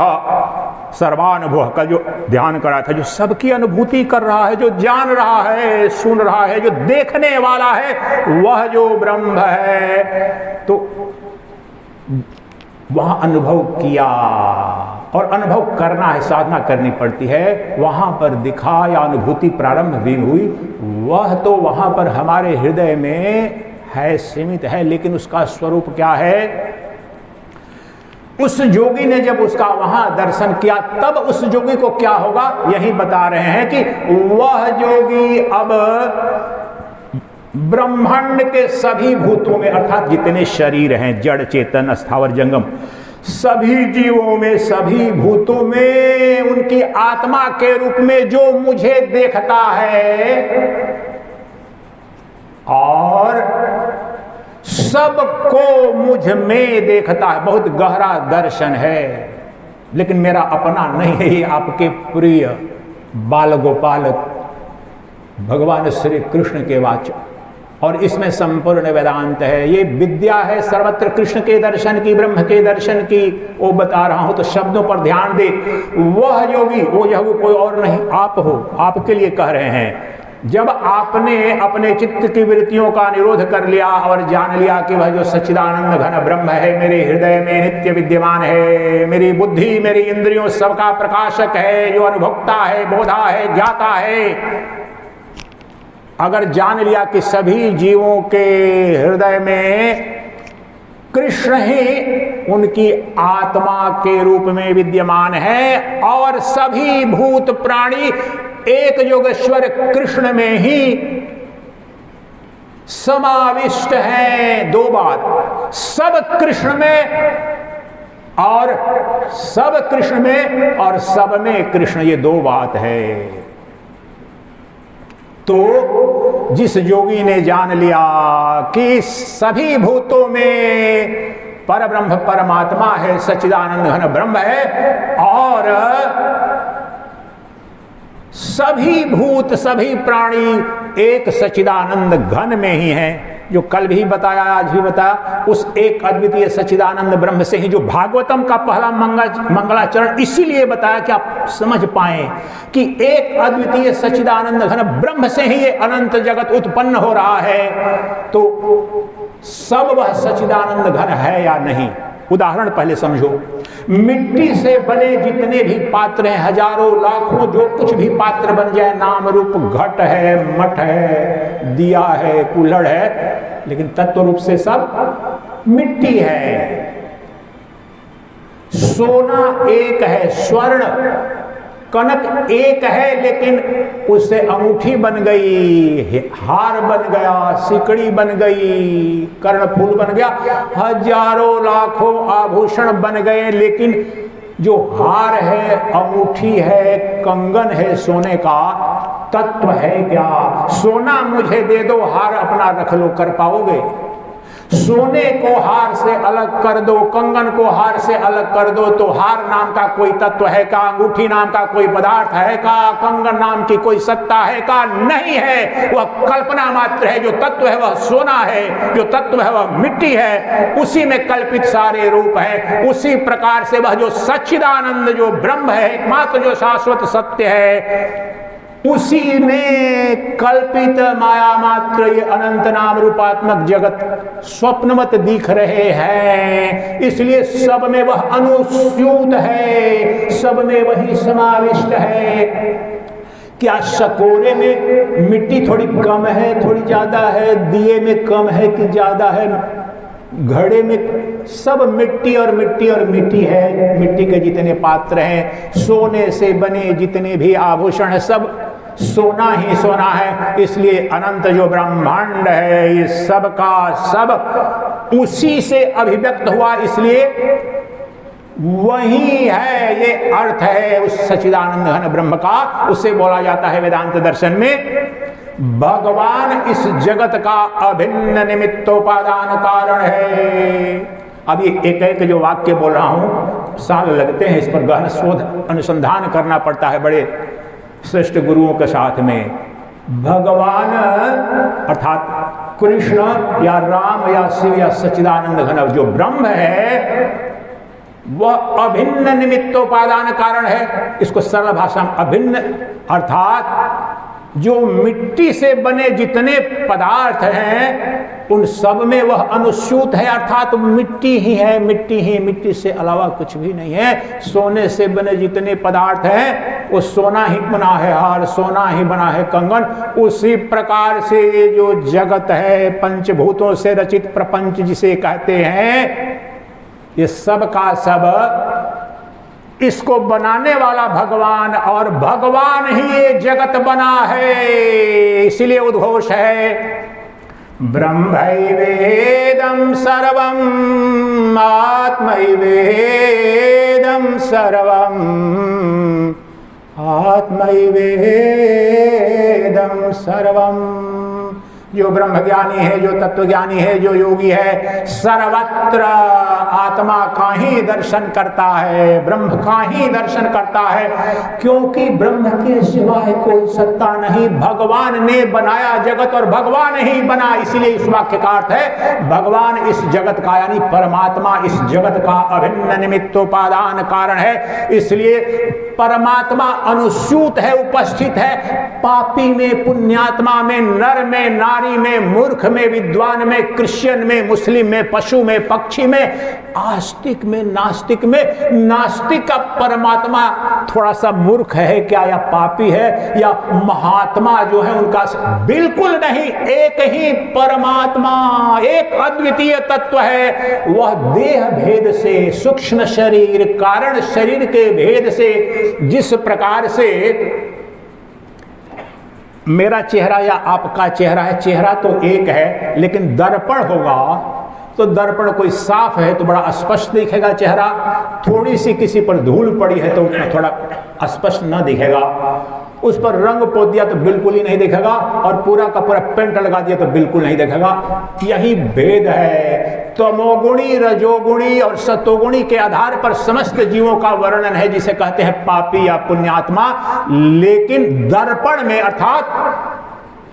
सर्वानुभव का जो ध्यान करा था, जो सबकी अनुभूति कर रहा है, जो जान रहा है, सुन रहा है, जो देखने वाला है, वह जो ब्रह्म है, तो वहां अनुभव किया। और अनुभव करना है, साधना करनी पड़ती है। वहां पर दिखा या अनुभूति प्रारंभ भी हुई, वह तो वहां पर हमारे हृदय में है, सीमित है, लेकिन उसका स्वरूप क्या है। उस योगी ने जब उसका वहां दर्शन किया, तब उस योगी को क्या होगा, यही बता रहे हैं कि वह योगी अब ब्रह्मांड के सभी भूतों में, अर्थात जितने शरीर हैं, जड़ चेतन स्थावर जंगम, सभी जीवों में, सभी भूतों में उनकी आत्मा के रूप में जो मुझे देखता है और सबको मुझ में देखता है। बहुत गहरा दर्शन है, लेकिन मेरा अपना नहीं है। ये आपके प्रिय बाल गोपाल भगवान श्री कृष्ण के वाचक, और इसमें संपूर्ण वेदांत है। ये विद्या है सर्वत्र कृष्ण के दर्शन की, ब्रह्म के दर्शन की। वो बता रहा हूं तो शब्दों पर ध्यान दे। वह योगी, वो योगी कोई और नहीं, आप हो। आपके लिए कह रहे हैं। जब आपने अपने चित्त की वृत्तियों का निरोध कर लिया और जान लिया कि वह जो सच्चिदानंद घन ब्रह्म है, मेरे हृदय में नित्य विद्यमान है, मेरी बुद्धि, मेरी इंद्रियों सबका प्रकाशक है, जो अनुभोक्ता है, बोधा है, ज्ञाता है, अगर जान लिया कि सभी जीवों के हृदय में कृष्ण ही उनकी आत्मा के रूप में विद्यमान है और सभी भूत प्राणी एक योगेश्वर कृष्ण में ही समाविष्ट हैं। दो बात, सब कृष्ण में और सब कृष्ण में और सब में कृष्ण, ये दो बात है। तो जिस योगी ने जान लिया कि सभी भूतों में परब्रह्म परमात्मा है, सच्चिदानंद घन ब्रह्म है और सभी भूत सभी प्राणी एक सच्चिदानंद घन में ही हैं, जो कल भी बताया, आज भी बताया, उस एक अद्वितीय सच्चिदानंद ब्रह्म से ही, जो भागवतम का पहला मंगलाचरण इसीलिए बताया कि आप समझ पाएं कि एक अद्वितीय सच्चिदानंद घन ब्रह्म से ही ये अनंत जगत उत्पन्न हो रहा है। तो सब वह सच्चिदानंद घन है या नहीं। उदाहरण पहले समझो। मिट्टी से बने जितने भी पात्र हैं, हजारों लाखों, जो कुछ भी पात्र बन जाए, नाम रूप घट है, मठ है, दिया है, कुल्हड़ है, लेकिन तत्व रूप से सब मिट्टी है। सोना एक है, स्वर्ण कनक एक है, लेकिन उससे अंगूठी बन गई, हार बन गया, सिकड़ी बन गई, कर्णफूल बन गया, हजारों लाखों आभूषण बन गए, लेकिन जो हार है, अंगूठी है, कंगन है सोने का, तत्व है क्या? सोना मुझे दे दो, हार अपना रख लो, कर पाओगे? सोने को हार से अलग कर दो, कंगन को हार से अलग कर दो, तो हार नाम का कोई तत्व है का? अंगूठी नाम का कोई पदार्थ है का? कंगन नाम की कोई सत्ता है का? नहीं है, वह कल्पना मात्र है। जो तत्व है वह सोना है, जो तत्व है वह मिट्टी है, उसी में कल्पित सारे रूप है। उसी प्रकार से वह जो सच्चिदानंद जो ब्रह्म है, एकमात्र जो शाश्वत सत्य है, उसी में कल्पित माया मात्र ये अनंत नाम रूपात्मक जगत स्वप्नवत दिख रहे हैं। इसलिए सब में वह अनुस्यूत है, सब में वही समाविष्ट है। क्या शकोरे में मिट्टी थोड़ी कम है, थोड़ी ज्यादा है? दिए में कम है कि ज्यादा है? घड़े में सब मिट्टी और मिट्टी और मिट्टी है। मिट्टी के जितने पात्र हैं, सोने से बने जितने भी आभूषण है, सब सोना ही सोना है। इसलिए अनंत जो ब्रह्मांड है, ये सब का सब उसी से अभिव्यक्त हुआ, इसलिए वही है। ये अर्थ है उस सच्चिदानंद घन ब्रह्म का। उससे बोला जाता है वेदांत दर्शन में, भगवान इस जगत का अभिन्न निमित्तोपादान कारण है। अब ये एक एक जो वाक्य बोल रहा हूं, साल लगते हैं, इस पर गहन शोध अनुसंधान करना पड़ता है बड़े श्रेष्ठ गुरुओं के साथ में। भगवान अर्थात कृष्ण या राम या शिव या सच्चिदानंद घन जो ब्रह्म है, वह अभिन्न निमित्तोपादान कारण है। इसको सरल भाषा में अभिन्न अर्थात जो मिट्टी से बने जितने पदार्थ हैं, उन सब में वह अनुस्यूत है, अर्थात मिट्टी ही है, मिट्टी ही, मिट्टी से अलावा कुछ भी नहीं है। सोने से बने जितने पदार्थ हैं, वो सोना ही बना है हार, सोना ही बना है कंगन। उसी प्रकार से ये जो जगत है, पंचभूतों से रचित प्रपंच जिसे कहते हैं, ये सब का सब इसको बनाने वाला भगवान, और भगवान ही ये जगत बना है। इसलिए उद्घोष है, ब्रह्मैवेदं सर्वम् आत्मैवेदं सर्वम् आत्मैवेदं सर्वम्। जो ब्रह्मज्ञानी है, जो तत्वज्ञानी है, जो योगी है, सर्वत्र आत्मा का ही दर्शन करता है, ब्रह्म का ही दर्शन करता है। क्योंकि ब्रह्म के सिवाय कोई सत्ता नहीं। भगवान ने बनाया जगत और भगवान ही बना। इसलिए इस वाक्य का अर्थ है, भगवान इस जगत का यानी परमात्मा इस जगत का अभिन्न निमित्तोपादान कारण है। इसलिए परमात्मा अनुस्यूत है, उपस्थित है। पापी में, पुण्यात्मा में, नर में, नारी में, मूर्ख में, विद्वान में, क्रिश्चियन में, मुस्लिम में, पशु में, पक्षी में, आस्तिक में, नास्तिक में। नास्तिक का परमात्मा थोड़ा सा मूर्ख है क्या, या पापी है, या महात्मा जो है उनका? बिल्कुल नहीं। एक ही परमात्मा, एक अद्वितीय तत्व है। वह देह भेद से, सूक्ष्म शरीर कारण शरीर के भेद से, जिस प्रकार से मेरा चेहरा या आपका चेहरा है, चेहरा तो एक है, लेकिन दर्पण होगा तो दर्पण कोई साफ है तो बड़ा स्पष्ट दिखेगा चेहरा। थोड़ी सी किसी पर धूल पड़ी है तो उतना थोड़ा स्पष्ट न दिखेगा। उस पर रंग पोत दिया तो बिल्कुल ही नहीं दिखेगा, और पूरा का पूरा पेंट लगा दिया तो बिल्कुल नहीं दिखेगा। यही भेद है। तमोगुणी, रजोगुणी और सतोगुणी के आधार पर समस्त जीवों का वर्णन है, जिसे कहते हैं पापी या पुण्यात्मा। लेकिन दर्पण में अर्थात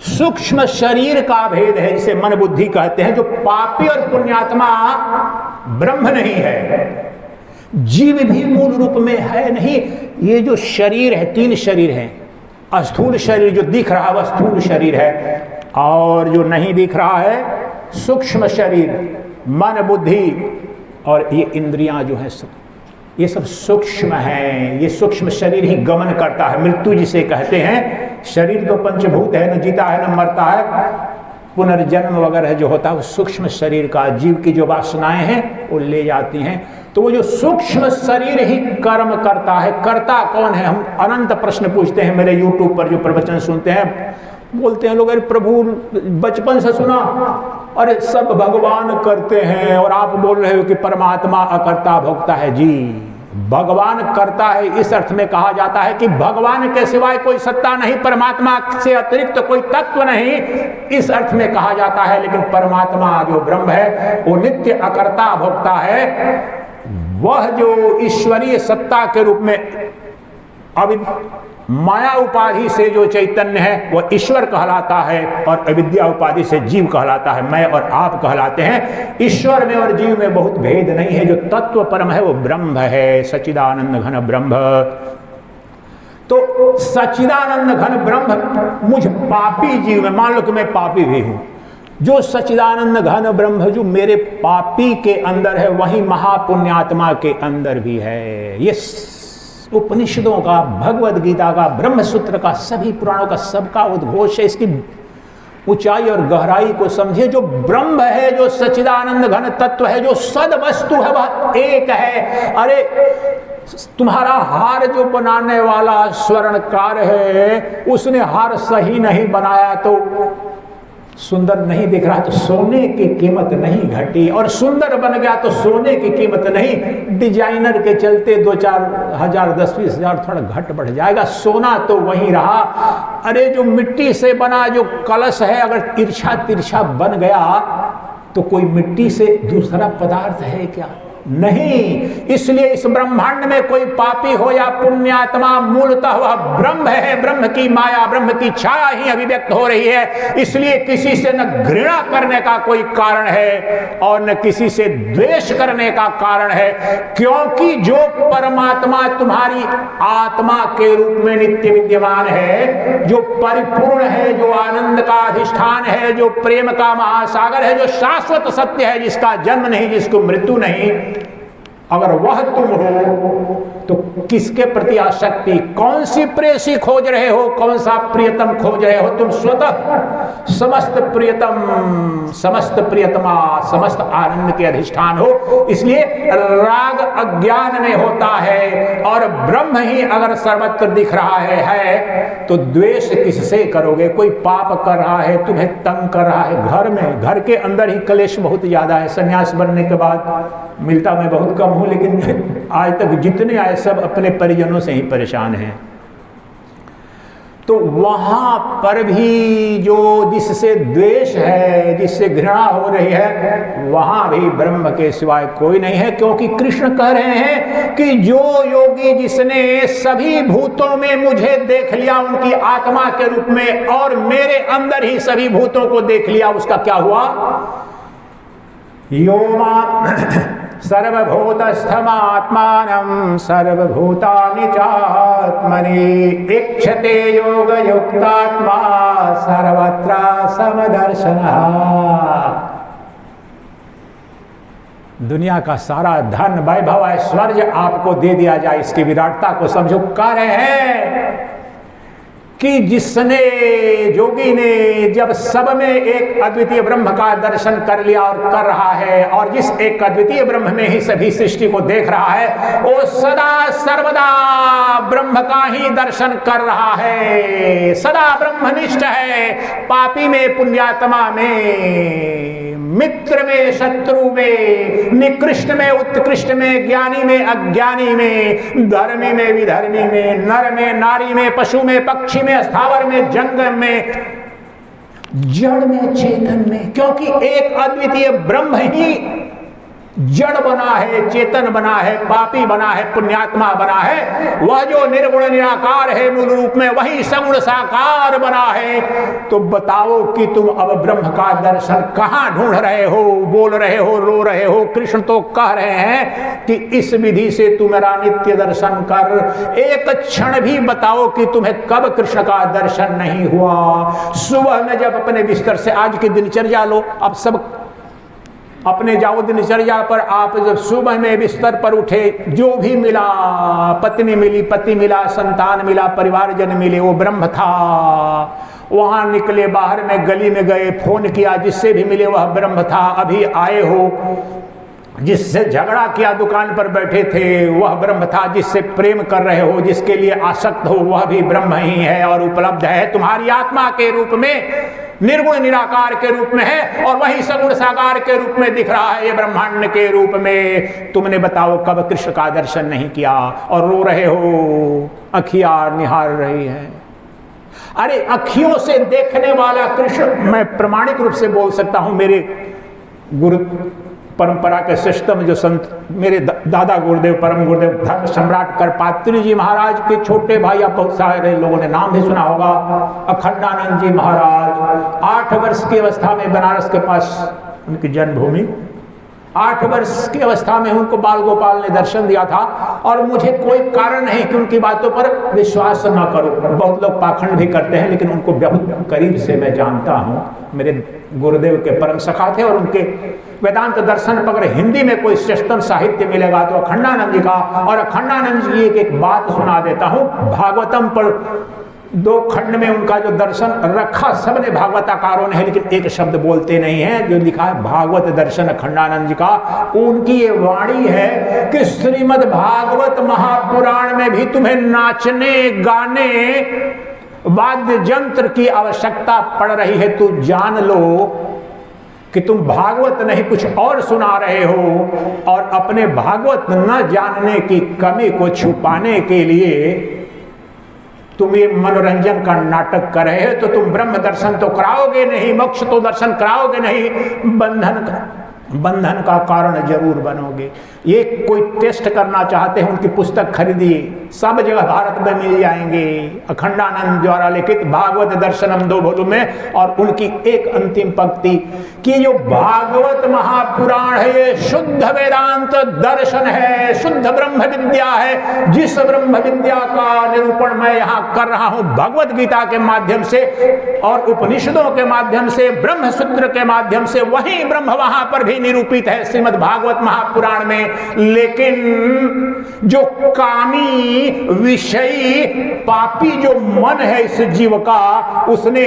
सूक्ष्म शरीर का भेद है, जिसे मन बुद्धि कहते हैं। जो पापी और पुण्यात्मा ब्रह्म नहीं है, जीव भी मूल रूप में है नहीं। ये जो शरीर है, तीन शरीर हैं। स्थूल शरीर जो दिख रहा है वह स्थूल शरीर है, और जो नहीं दिख रहा है सूक्ष्म शरीर, मन बुद्धि और ये इंद्रियां जो है, सब ये सब सूक्ष्म हैं। ये सूक्ष्म शरीर ही गमन करता है, मृत्यु जिसे कहते हैं। शरीर तो पंचभूत है, न जीता है न मरता है। पुनर्जन्म वगैरह जो होता है वो सूक्ष्म शरीर का, जीव की जो वासनाएं हैं वो ले जाती हैं। तो वो जो सूक्ष्म शरीर ही कर्म करता है। करता कौन है? हम अनंत प्रश्न पूछते हैं। मेरे YouTube पर जो प्रवचन सुनते हैं, बोलते हैं लोग, अरे प्रभु बचपन से सुना, अरे सब भगवान करते हैं और आप बोल रहे हो कि परमात्मा अकर्ता भोक्ता है। जी, भगवान करता है इस अर्थ में कहा जाता है कि भगवान के सिवाय कोई सत्ता नहीं, परमात्मा से अतिरिक्त तो कोई तत्व नहीं, इस अर्थ में कहा जाता है। लेकिन परमात्मा जो ब्रह्म है वो नित्य अकर्ता भोक्ता है। वह जो ईश्वरीय सत्ता के रूप में माया उपाधि से जो चैतन्य है वह ईश्वर कहलाता है, और अविद्या उपाधि से जीव कहलाता है, मैं और आप कहलाते हैं। ईश्वर में और जीव में बहुत भेद नहीं है। जो तत्व परम है वो ब्रह्म है, सच्चिदानंद घन ब्रह्म। तो सच्चिदानंद घन ब्रह्म मुझ पापी जीव में, मान लो कि मैं पापी भी हूं, जो सच्चिदानंद घन ब्रह्म जो मेरे पापी के अंदर है वही महापुण्यात्मा के अंदर भी है। ये उपनिषदों का, भगवद गीता का, ब्रह्म सूत्र का, सभी पुराणों का सबका उद्घोष है। इसकी ऊंचाई और गहराई को समझिए। जो ब्रह्म है, जो सच्चिदानंद घन तत्व है, जो सद वस्तु है वह एक है। अरे तुम्हारा हार जो बनाने वाला स्वर्णकार है उसने हार सही नहीं बनाया तो सुंदर नहीं दिख रहा, तो सोने की कीमत नहीं घटी, और सुंदर बन गया तो सोने की कीमत नहीं, डिजाइनर के चलते 2-4 हजार 10-20 हजार थोड़ा घट बढ़ जाएगा, सोना तो वहीं रहा। अरे जो मिट्टी से बना जो कलश है अगर तिरछा तिरछा बन गया तो कोई मिट्टी से दूसरा पदार्थ है क्या? नहीं। इसलिए इस ब्रह्मांड में कोई पापी हो या पुण्यात्मा, मूलतः वह ब्रह्म है। ब्रह्म की माया, ब्रह्म की छाया ही अभिव्यक्त हो रही है। इसलिए किसी से न घृणा करने का कोई कारण है और न किसी से द्वेष करने का कारण है, क्योंकि जो परमात्मा तुम्हारी आत्मा के रूप में नित्य विद्यमान है, जो परिपूर्ण है, जो आनंद का अधिष्ठान है, जो प्रेम का महासागर है, जो शाश्वत सत्य है, जिसका जन्म नहीं, जिसको मृत्यु नहीं, अगर वह तुम हो तो किसके प्रति आसक्ति, कौन सी प्रेयसी खोज रहे हो, कौन सा प्रियतम खोज रहे हो? तुम स्वतः समस्त प्रियतम, समस्त प्रियतमा, समस्त आनंद के अधिष्ठान हो। इसलिए राग अज्ञान में होता है, और ब्रह्म ही अगर सर्वत्र दिख रहा है तो द्वेष किससे करोगे? कोई पाप कर रहा है, तुम्हें तंग कर रहा है, घर में, घर के अंदर ही क्लेश बहुत ज्यादा है। सन्यास बनने के बाद मिलता मैं बहुत कम हूं, लेकिन आज तक जितने आए सब अपने परिजनों से ही परेशान हैं। तो वहां पर भी जो जिससे द्वेष है, जिससे घृणा हो रही है, वहां भी ब्रह्म के सिवाय कोई नहीं है। क्योंकि कृष्ण कह रहे हैं कि जो योगी जिसने सभी भूतों में मुझे देख लिया उनकी आत्मा के रूप में, और मेरे अंदर ही सभी भूतों को देख लिया, उसका क्या हुआ? योमा सर्वभूतस्थमात्मानं सर्वभूतानि चात्मनि इक्षते योगयुक्तात्मा सर्वत्र समदर्शनः। दुनिया का सारा धन, वैभव, ऐश्वर्य आपको दे दिया जाए, इसकी विराटता को समझो। कह रहे हैं कि जिसने, योगी ने जब सब में एक अद्वितीय ब्रह्म का दर्शन कर लिया और कर रहा है, और जिस एक अद्वितीय ब्रह्म में ही सभी सृष्टि को देख रहा है, वो सदा सर्वदा ब्रह्म का ही दर्शन कर रहा है, सदा ब्रह्मनिष्ठ है। पापी में, पुण्यात्मा में, मित्र में, शत्रु में, निकृष्ट में, उत्कृष्ट में, ज्ञानी में, अज्ञानी में, धर्मी में, विधर्मी में, नर में, नारी में, पशु में, पक्षी में, स्थावर में, जंगम में, जड़ में, चेतन में, क्योंकि एक अद्वितीय ब्रह्म ही जड़ बना है, चेतन बना है, पापी बना है, पुण्यात्मा बना है। वह जो निर्गुण निराकार है मूल रूप में, वही सगुण साकार बना है। तो बताओ कि तुम अब ब्रह्म का दर्शन कहां ढूंढ रहे हो, बोल रहे हो, रो रहे हो? कृष्ण तो कह रहे हैं कि इस विधि से तू मेरा नित्य दर्शन कर। एक क्षण भी बताओ कि तुम्हें कब कृष्ण का दर्शन नहीं हुआ? सुबह में जब अपने बिस्तर से, आज की दिनचर्या लो, अब सब अपने जाओ दिनचर्या पर। आप जब सुबह में बिस्तर पर उठे, जो भी मिला, पत्नी मिली, पति मिला, संतान मिला, परिवारजन मिले, वो ब्रह्म था। वहां निकले, बाहर में गली में गए, फोन किया, जिससे भी मिले वह ब्रह्म था। अभी आए हो, जिससे झगड़ा किया, दुकान पर बैठे थे, वह ब्रह्म था। जिससे प्रेम कर रहे हो, जिसके लिए आसक्त हो, वह भी ब्रह्म ही है और उपलब्ध है तुम्हारी आत्मा के रूप में। निर्गुण निराकार के रूप में है और वही सगुण साकार के रूप में दिख रहा है ये ब्रह्मांड के रूप में। तुमने बताओ कब कृष्ण का दर्शन नहीं किया और रो रहे हो, अखियां निहार रही है। अरे अखियों से देखने वाला कृष्ण, मैं प्रमाणिक रूप से बोल सकता हूं, मेरे गुरु परंपरा के सिस्टम जो संत मेरे दादा गुरुदेव परम गुरुदेव धर्म सम्राट करपात्री जी महाराज के छोटे भाई, आप बहुत सारे लोगों ने नाम भी सुना होगा, अखंडानंद जी महाराज 8 वर्ष की अवस्था में बनारस के पास उनकी जन्मभूमि, 8 वर्ष की अवस्था में उनको बाल गोपाल ने दर्शन दिया था। और मुझे कोई कारण नहीं कि उनकी बातों पर विश्वास न करो। बहुत लोग पाखंड भी करते हैं, लेकिन उनको बहुत करीब से मैं जानता हूं। मेरे गुरुदेव के परम सखा थे और उनके वेदांत दर्शन पर अगर हिंदी में कोई श्रेष्ठतम साहित्य मिलेगा तो अखंडानंद जी का। और अखंडानंद जी की एक बात सुना देता हूं, भागवतम पर 2 खंड में उनका जो दर्शन रखा सबने भागवताकारों ने है, लेकिन एक शब्द बोलते नहीं है। जो लिखा है भागवत दर्शन अखंडानंद जी का, उनकी ये वाणी है कि श्रीमद् भागवत महापुराण में भी तुम्हें नाचने गाने वाद्य यंत्र की आवश्यकता पड़ रही है। तो जान लो कि तुम भागवत नहीं कुछ और सुना रहे हो और अपने भागवत न जानने की कमी को छुपाने के लिए तुम ये मनोरंजन का नाटक कर रहे हो। तो तुम ब्रह्म दर्शन तो कराओगे नहीं, मोक्ष तो दर्शन कराओगे नहीं, बंधन का कारण जरूर बनोगे। ये कोई टेस्ट करना चाहते हैं, उनकी पुस्तक खरीदिए, सब जगह भारत में मिल जाएंगे। अखंडानंद द्वारा लिखित भागवत दर्शनम 2 वॉल्यूम में, और उनकी एक अंतिम पंक्ति कि जो भागवत महापुराण है ये शुद्ध वेदांत दर्शन है, शुद्ध ब्रह्म विद्या है। जिस ब्रह्म विद्या का निरूपण मैं यहाँ कर रहा हूँ भगवत गीता के माध्यम से और उपनिषदों के माध्यम से, ब्रह्म सूत्र के माध्यम से, वही ब्रह्म वहां पर भी निरूपित है श्रीमद् भागवत महापुराण में। लेकिन जो कामी विषयी पापी जो मन है इस जीव का, उसने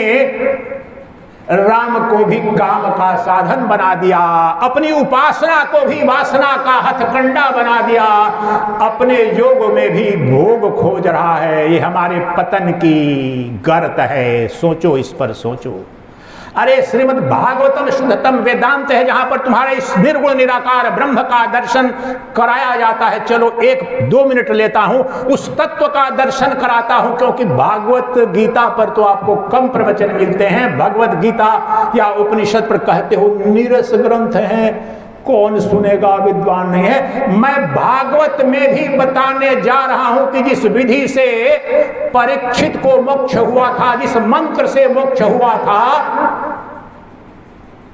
राम को भी काम का साधन बना दिया, अपनी उपासना को भी वासना का हथकंडा बना दिया, अपने योग में भी भोग खोज रहा है। ये हमारे पतन की गर्त है। सोचो, इस पर सोचो। अरे श्रीमद् भागवतम शुद्धतम वेदांत है, जहां पर तुम्हारे इस निर्गुण निराकार ब्रह्म का दर्शन कराया जाता है। चलो 1-2 मिनट लेता हूं, उस तत्व का दर्शन कराता हूं, क्योंकि भागवत गीता पर तो आपको कम प्रवचन मिलते हैं। भगवत गीता या उपनिषद पर कहते हो नीरस ग्रंथ है, कौन सुनेगा, विद्वान नहीं है। मैं भागवत में भी बताने जा रहा हूं कि जिस विधि से परीक्षित को मोक्ष हुआ था, जिस मंत्र से मोक्ष हुआ था,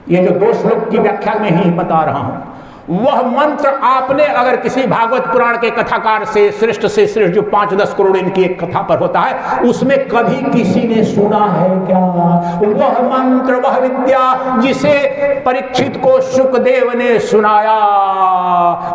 ये जो 2 श्लोक की व्याख्या में ही बता रहा हूं, वह मंत्र आपने अगर किसी भागवत पुराण के कथाकार से श्रेष्ठ जो 5-10 करोड़ इनकी एक कथा पर होता है, उसमें कभी किसी ने सुना है क्या? वह मंत्र, वह विद्या जिसे परीक्षित को शुकदेव ने सुनाया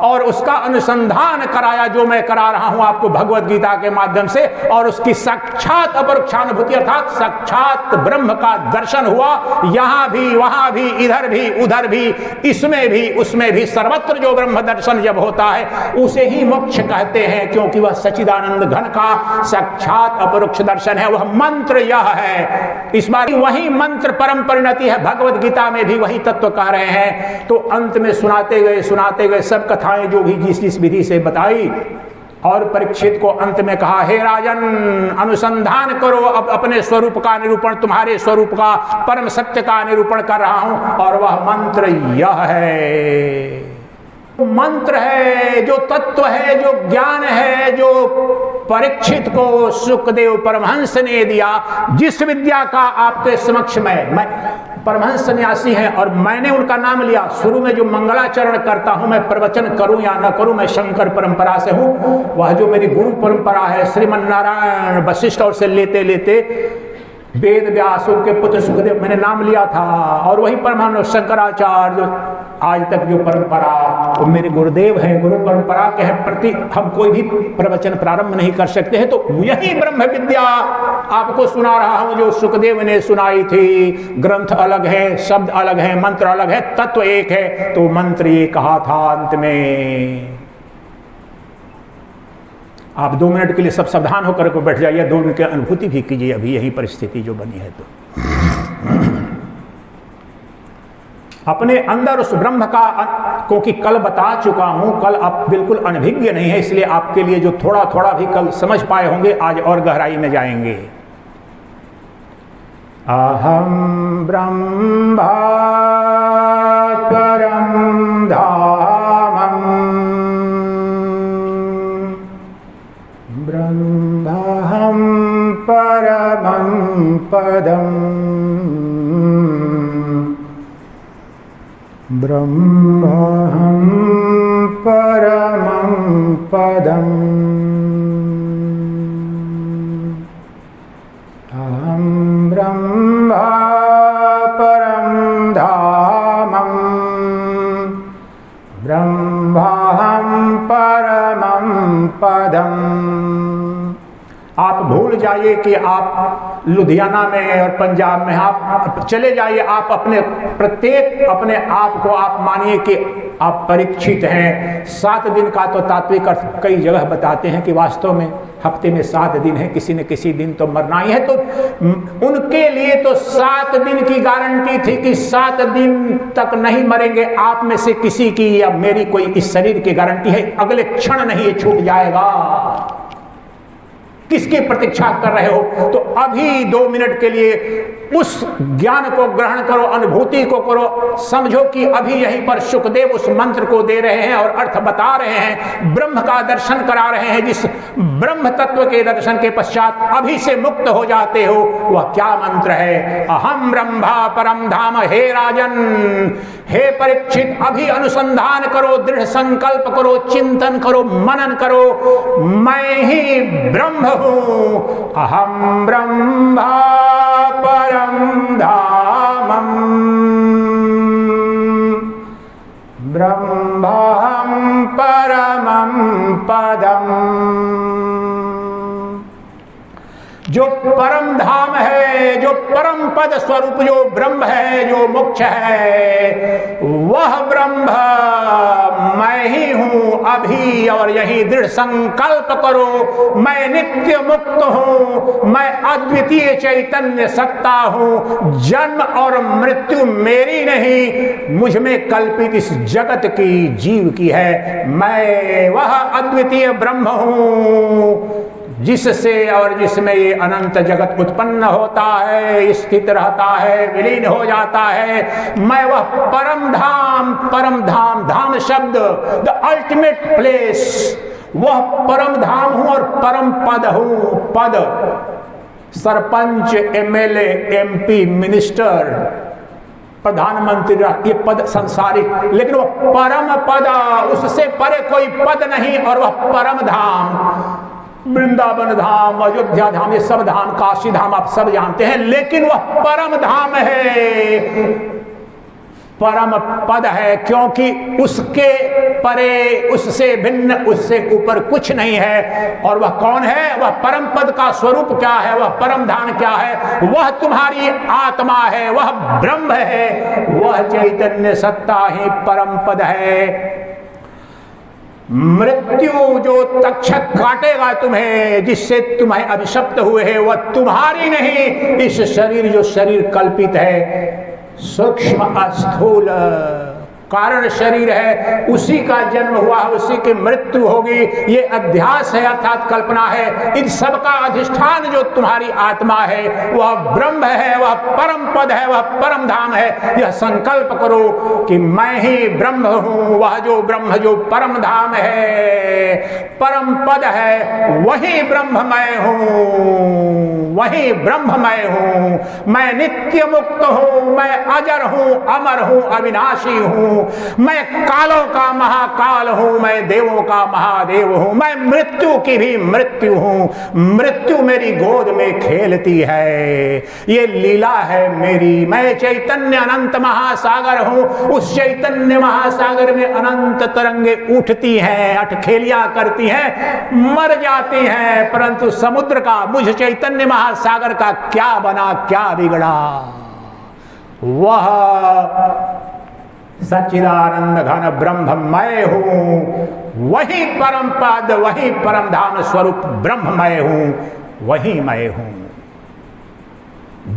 और उसका अनुसंधान कराया, जो मैं करा रहा हूं आपको भगवत गीता के माध्यम से, और उसकी साक्षात अपरोक्षानुभूति अर्थात साक्षात ब्रह्म का दर्शन हुआ। यहां भी, वहां भी, इधर भी, उधर भी, इसमें भी, उसमें भी, सर्वत्र जो ब्रह्म दर्शन जब होता है उसे ही मोक्ष कहते हैं, क्योंकि वह सच्चिदानंद घन का साक्षात अपरोक्ष दर्शन है। वह मंत्र यह है। इस बार वही मंत्र परम परिणति है। भगवत गीता में भी वही तत्व कह रहे हैं। तो अंत में सुनाते गए सब कथाएं जो भी जिस विधि से बताई, और परीक्षित को अंत में कहा, हे राजन अनुसंधान करो, अब अपने स्वरूप का निरूपण, तुम्हारे स्वरूप का परम सत्य का निरूपण कर रहा हूं, और वह मंत्र यह है। मंत्र है, जो तत्व है, जो ज्ञान है, जो परीक्षित को सुखदेव परमहंस ने दिया, जिस विद्या का आपके समक्ष मैं परमहंस सन्यासी हैं और मैंने उनका नाम लिया। शुरू में जो मंगलाचरण करता हूं, मैं प्रवचन करूं या न करूं, मैं शंकर परंपरा से हूं। वह जो मेरी गुरु परंपरा है, श्रीमन नारायण वशिष्ठ और से लेते लेते वेद व्यासों के पुत्र सुखदेव, मैंने नाम लिया था, और वही परमानंद शंकराचार्य जो आज तक जो परंपरा, वो मेरे गुरुदेव हैं, गुरु परंपरा के हैं प्रति हम कोई भी प्रवचन प्रारंभ नहीं कर सकते हैं। तो यही ब्रह्म विद्या आपको सुना रहा हूं जो सुखदेव ने सुनाई थी। ग्रंथ अलग है, शब्द अलग है, मंत्र अलग है, तत्व एक है। तो मंत्र ये कहा था अंत में। आप 2 मिनट के लिए सब सावधान होकर के बैठ जाइए, 2 मिनट की अनुभूति भी कीजिए अभी यही परिस्थिति जो बनी है। तो अपने अंदर उस ब्रह्म का, क्योंकि कल बता चुका हूं, कल आप बिल्कुल अनभिज्ञ नहीं है, इसलिए आपके लिए जो थोड़ा थोड़ा भी कल समझ पाए होंगे आज और गहराई में जाएंगे। अहम ब्रह्मा परम धामम ब्रह्महं परमं पदम् ब्रह्महं परमं पदम् अहं ब्रह्मा परं धामं ब्रह्महं परमं पदम्। आप भूल जाइए कि आप लुधियाना में और पंजाब में, आप चले जाइए, आप अपने प्रत्येक अपने आप को आप मानिए कि आप परीक्षित हैं। 7 दिन का तो तात्विक अर्थ कई जगह बताते हैं कि वास्तव में हफ्ते में 7 दिन है, किसी न किसी दिन तो मरना ही है। तो उनके लिए तो 7 दिन की गारंटी थी कि 7 दिन तक नहीं मरेंगे। आप में से किसी की या मेरी कोई इस शरीर की गारंटी है अगले क्षण नहीं ये छूट जाएगा। किसकी प्रतीक्षा कर रहे हो? तो अभी 2 मिनट के लिए उस ज्ञान को ग्रहण करो, अनुभूति को करो, समझो कि अभी यहीं पर सुखदेव उस मंत्र को दे रहे हैं और अर्थ बता रहे हैं, ब्रह्म का दर्शन करा रहे हैं। जिस ब्रह्म तत्व के दर्शन के पश्चात अभी से मुक्त हो जाते हो, वह क्या मंत्र है? अहम ब्रह्मा परम धाम। हे राजन, हे परीक्षित, अभी अनुसंधान करो, दृढ़ संकल्प करो, चिंतन करो, मनन करो, मैं ही ब्रह्म हूं। अहम ब्रह्मा परम धामम ब्रह्महं परमं पदम्। जो परम धाम है, जो परम पद स्वरूप जो ब्रह्म है, जो मोक्ष है, वह ब्रह्म मैं ही हूं अभी और यही दृढ़ संकल्प करो। मैं नित्य मुक्त हूं, मैं अद्वितीय चैतन्य सत्ता हूं। जन्म और मृत्यु मेरी नहीं, मुझ में कल्पित इस जगत की, जीव की है। मैं वह अद्वितीय ब्रह्म हूं जिससे और जिसमें ये अनंत जगत उत्पन्न होता है, स्थित रहता है, विलीन हो जाता है। मैं वह परम धाम, परम धाम, धाम शब्द द अल्टीमेट प्लेस, वह परम धाम हूं और परम पद हूं। पद, सरपंच, एमएलए, एमपी, मिनिस्टर, प्रधानमंत्री, ये पद संसारिक, लेकिन वह परम पद, उससे परे कोई पद नहीं। और वह परम धाम, वृंदावन धाम, अयोध्या धाम, ये सब धाम, काशी धाम आप सब जानते हैं, लेकिन वह परम धाम है, परम पद है, क्योंकि उसके परे, उससे भिन्न, उससे ऊपर कुछ नहीं है। और वह कौन है? वह परम पद का स्वरूप क्या है? वह परम धाम क्या है? वह तुम्हारी आत्मा है, वह ब्रह्म है, वह चैतन्य सत्ता ही परम पद है। मृत्यु जो तक्षक काटेगा तुम्हें, जिससे तुम्हें अभिशप्त हुए है, वह तुम्हारी नहीं। इस शरीर, जो शरीर कल्पित है, सूक्ष्म स्थूल कारण शरीर है, उसी का जन्म हुआ है, उसी की मृत्यु होगी। ये अध्यास है, अर्थात कल्पना है। इन सब का अधिष्ठान जो तुम्हारी आत्मा है, वह ब्रह्म है, वह परम पद है, वह परम धाम है। यह संकल्प करो कि मैं ही ब्रह्म हूं। वह जो ब्रह्म, जो परम धाम है, परम पद है, वही ब्रह्म मैं हूं, वही ब्रह्म मैं हूं। मैं नित्य मुक्त हूं, मैं अजर हूं, अमर हूं, अविनाशी हूं। मैं कालों का महाकाल हूं, मैं देवों का महादेव हूं, मैं मृत्यु की भी मृत्यु हूं। मृत्यु मेरी गोद में खेलती है, ये लीला है मेरी। मैं चैतन्य अनंत महासागर हूं। उस चैतन्य महासागर में अनंत तरंगे उठती हैं, अटखेलियां करती हैं, मर जाती हैं, परंतु समुद्र का, मुझ चैतन्य महासागर का क्या बना, क्या बिगड़ा? वह सच्चिदानंद घन ब्रह्म मैं हूं, वही परम पद, वही परम धाम स्वरूप ब्रह्म मैं हूं, वही मैं हूं।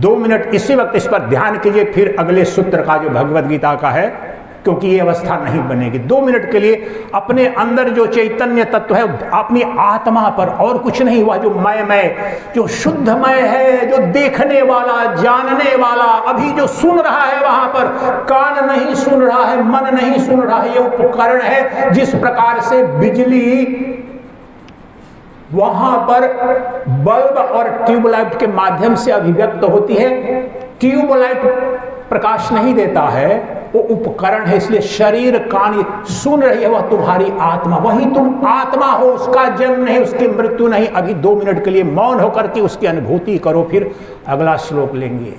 2 मिनट इसी वक्त इस पर ध्यान कीजिए, फिर अगले सूत्र का जो भगवद गीता का है, क्योंकि ये अवस्था नहीं बनेगी। 2 मिनट के लिए अपने अंदर जो चैतन्य तत्व है, अपनी आत्मा पर, और कुछ नहीं, हुआ जो मैं जो शुद्धमय है, जो देखने वाला, जानने वाला, अभी जो सुन रहा है वहां पर कान नहीं सुन रहा है, मन नहीं सुन रहा है, ये उपकरण है। जिस प्रकार से बिजली वहां पर बल्ब और ट्यूबलाइट के माध्यम से अभिव्यक्त होती है, ट्यूबलाइट प्रकाश नहीं देता है, वो उपकरण है। इसलिए शरीर कान सुन रही है, वह तुम्हारी आत्मा, वही तुम आत्मा हो, उसका जन्म नहीं, उसकी मृत्यु नहीं। अभी 2 मिनट के लिए मौन होकर के उसकी अनुभूति करो, फिर अगला श्लोक लेंगे।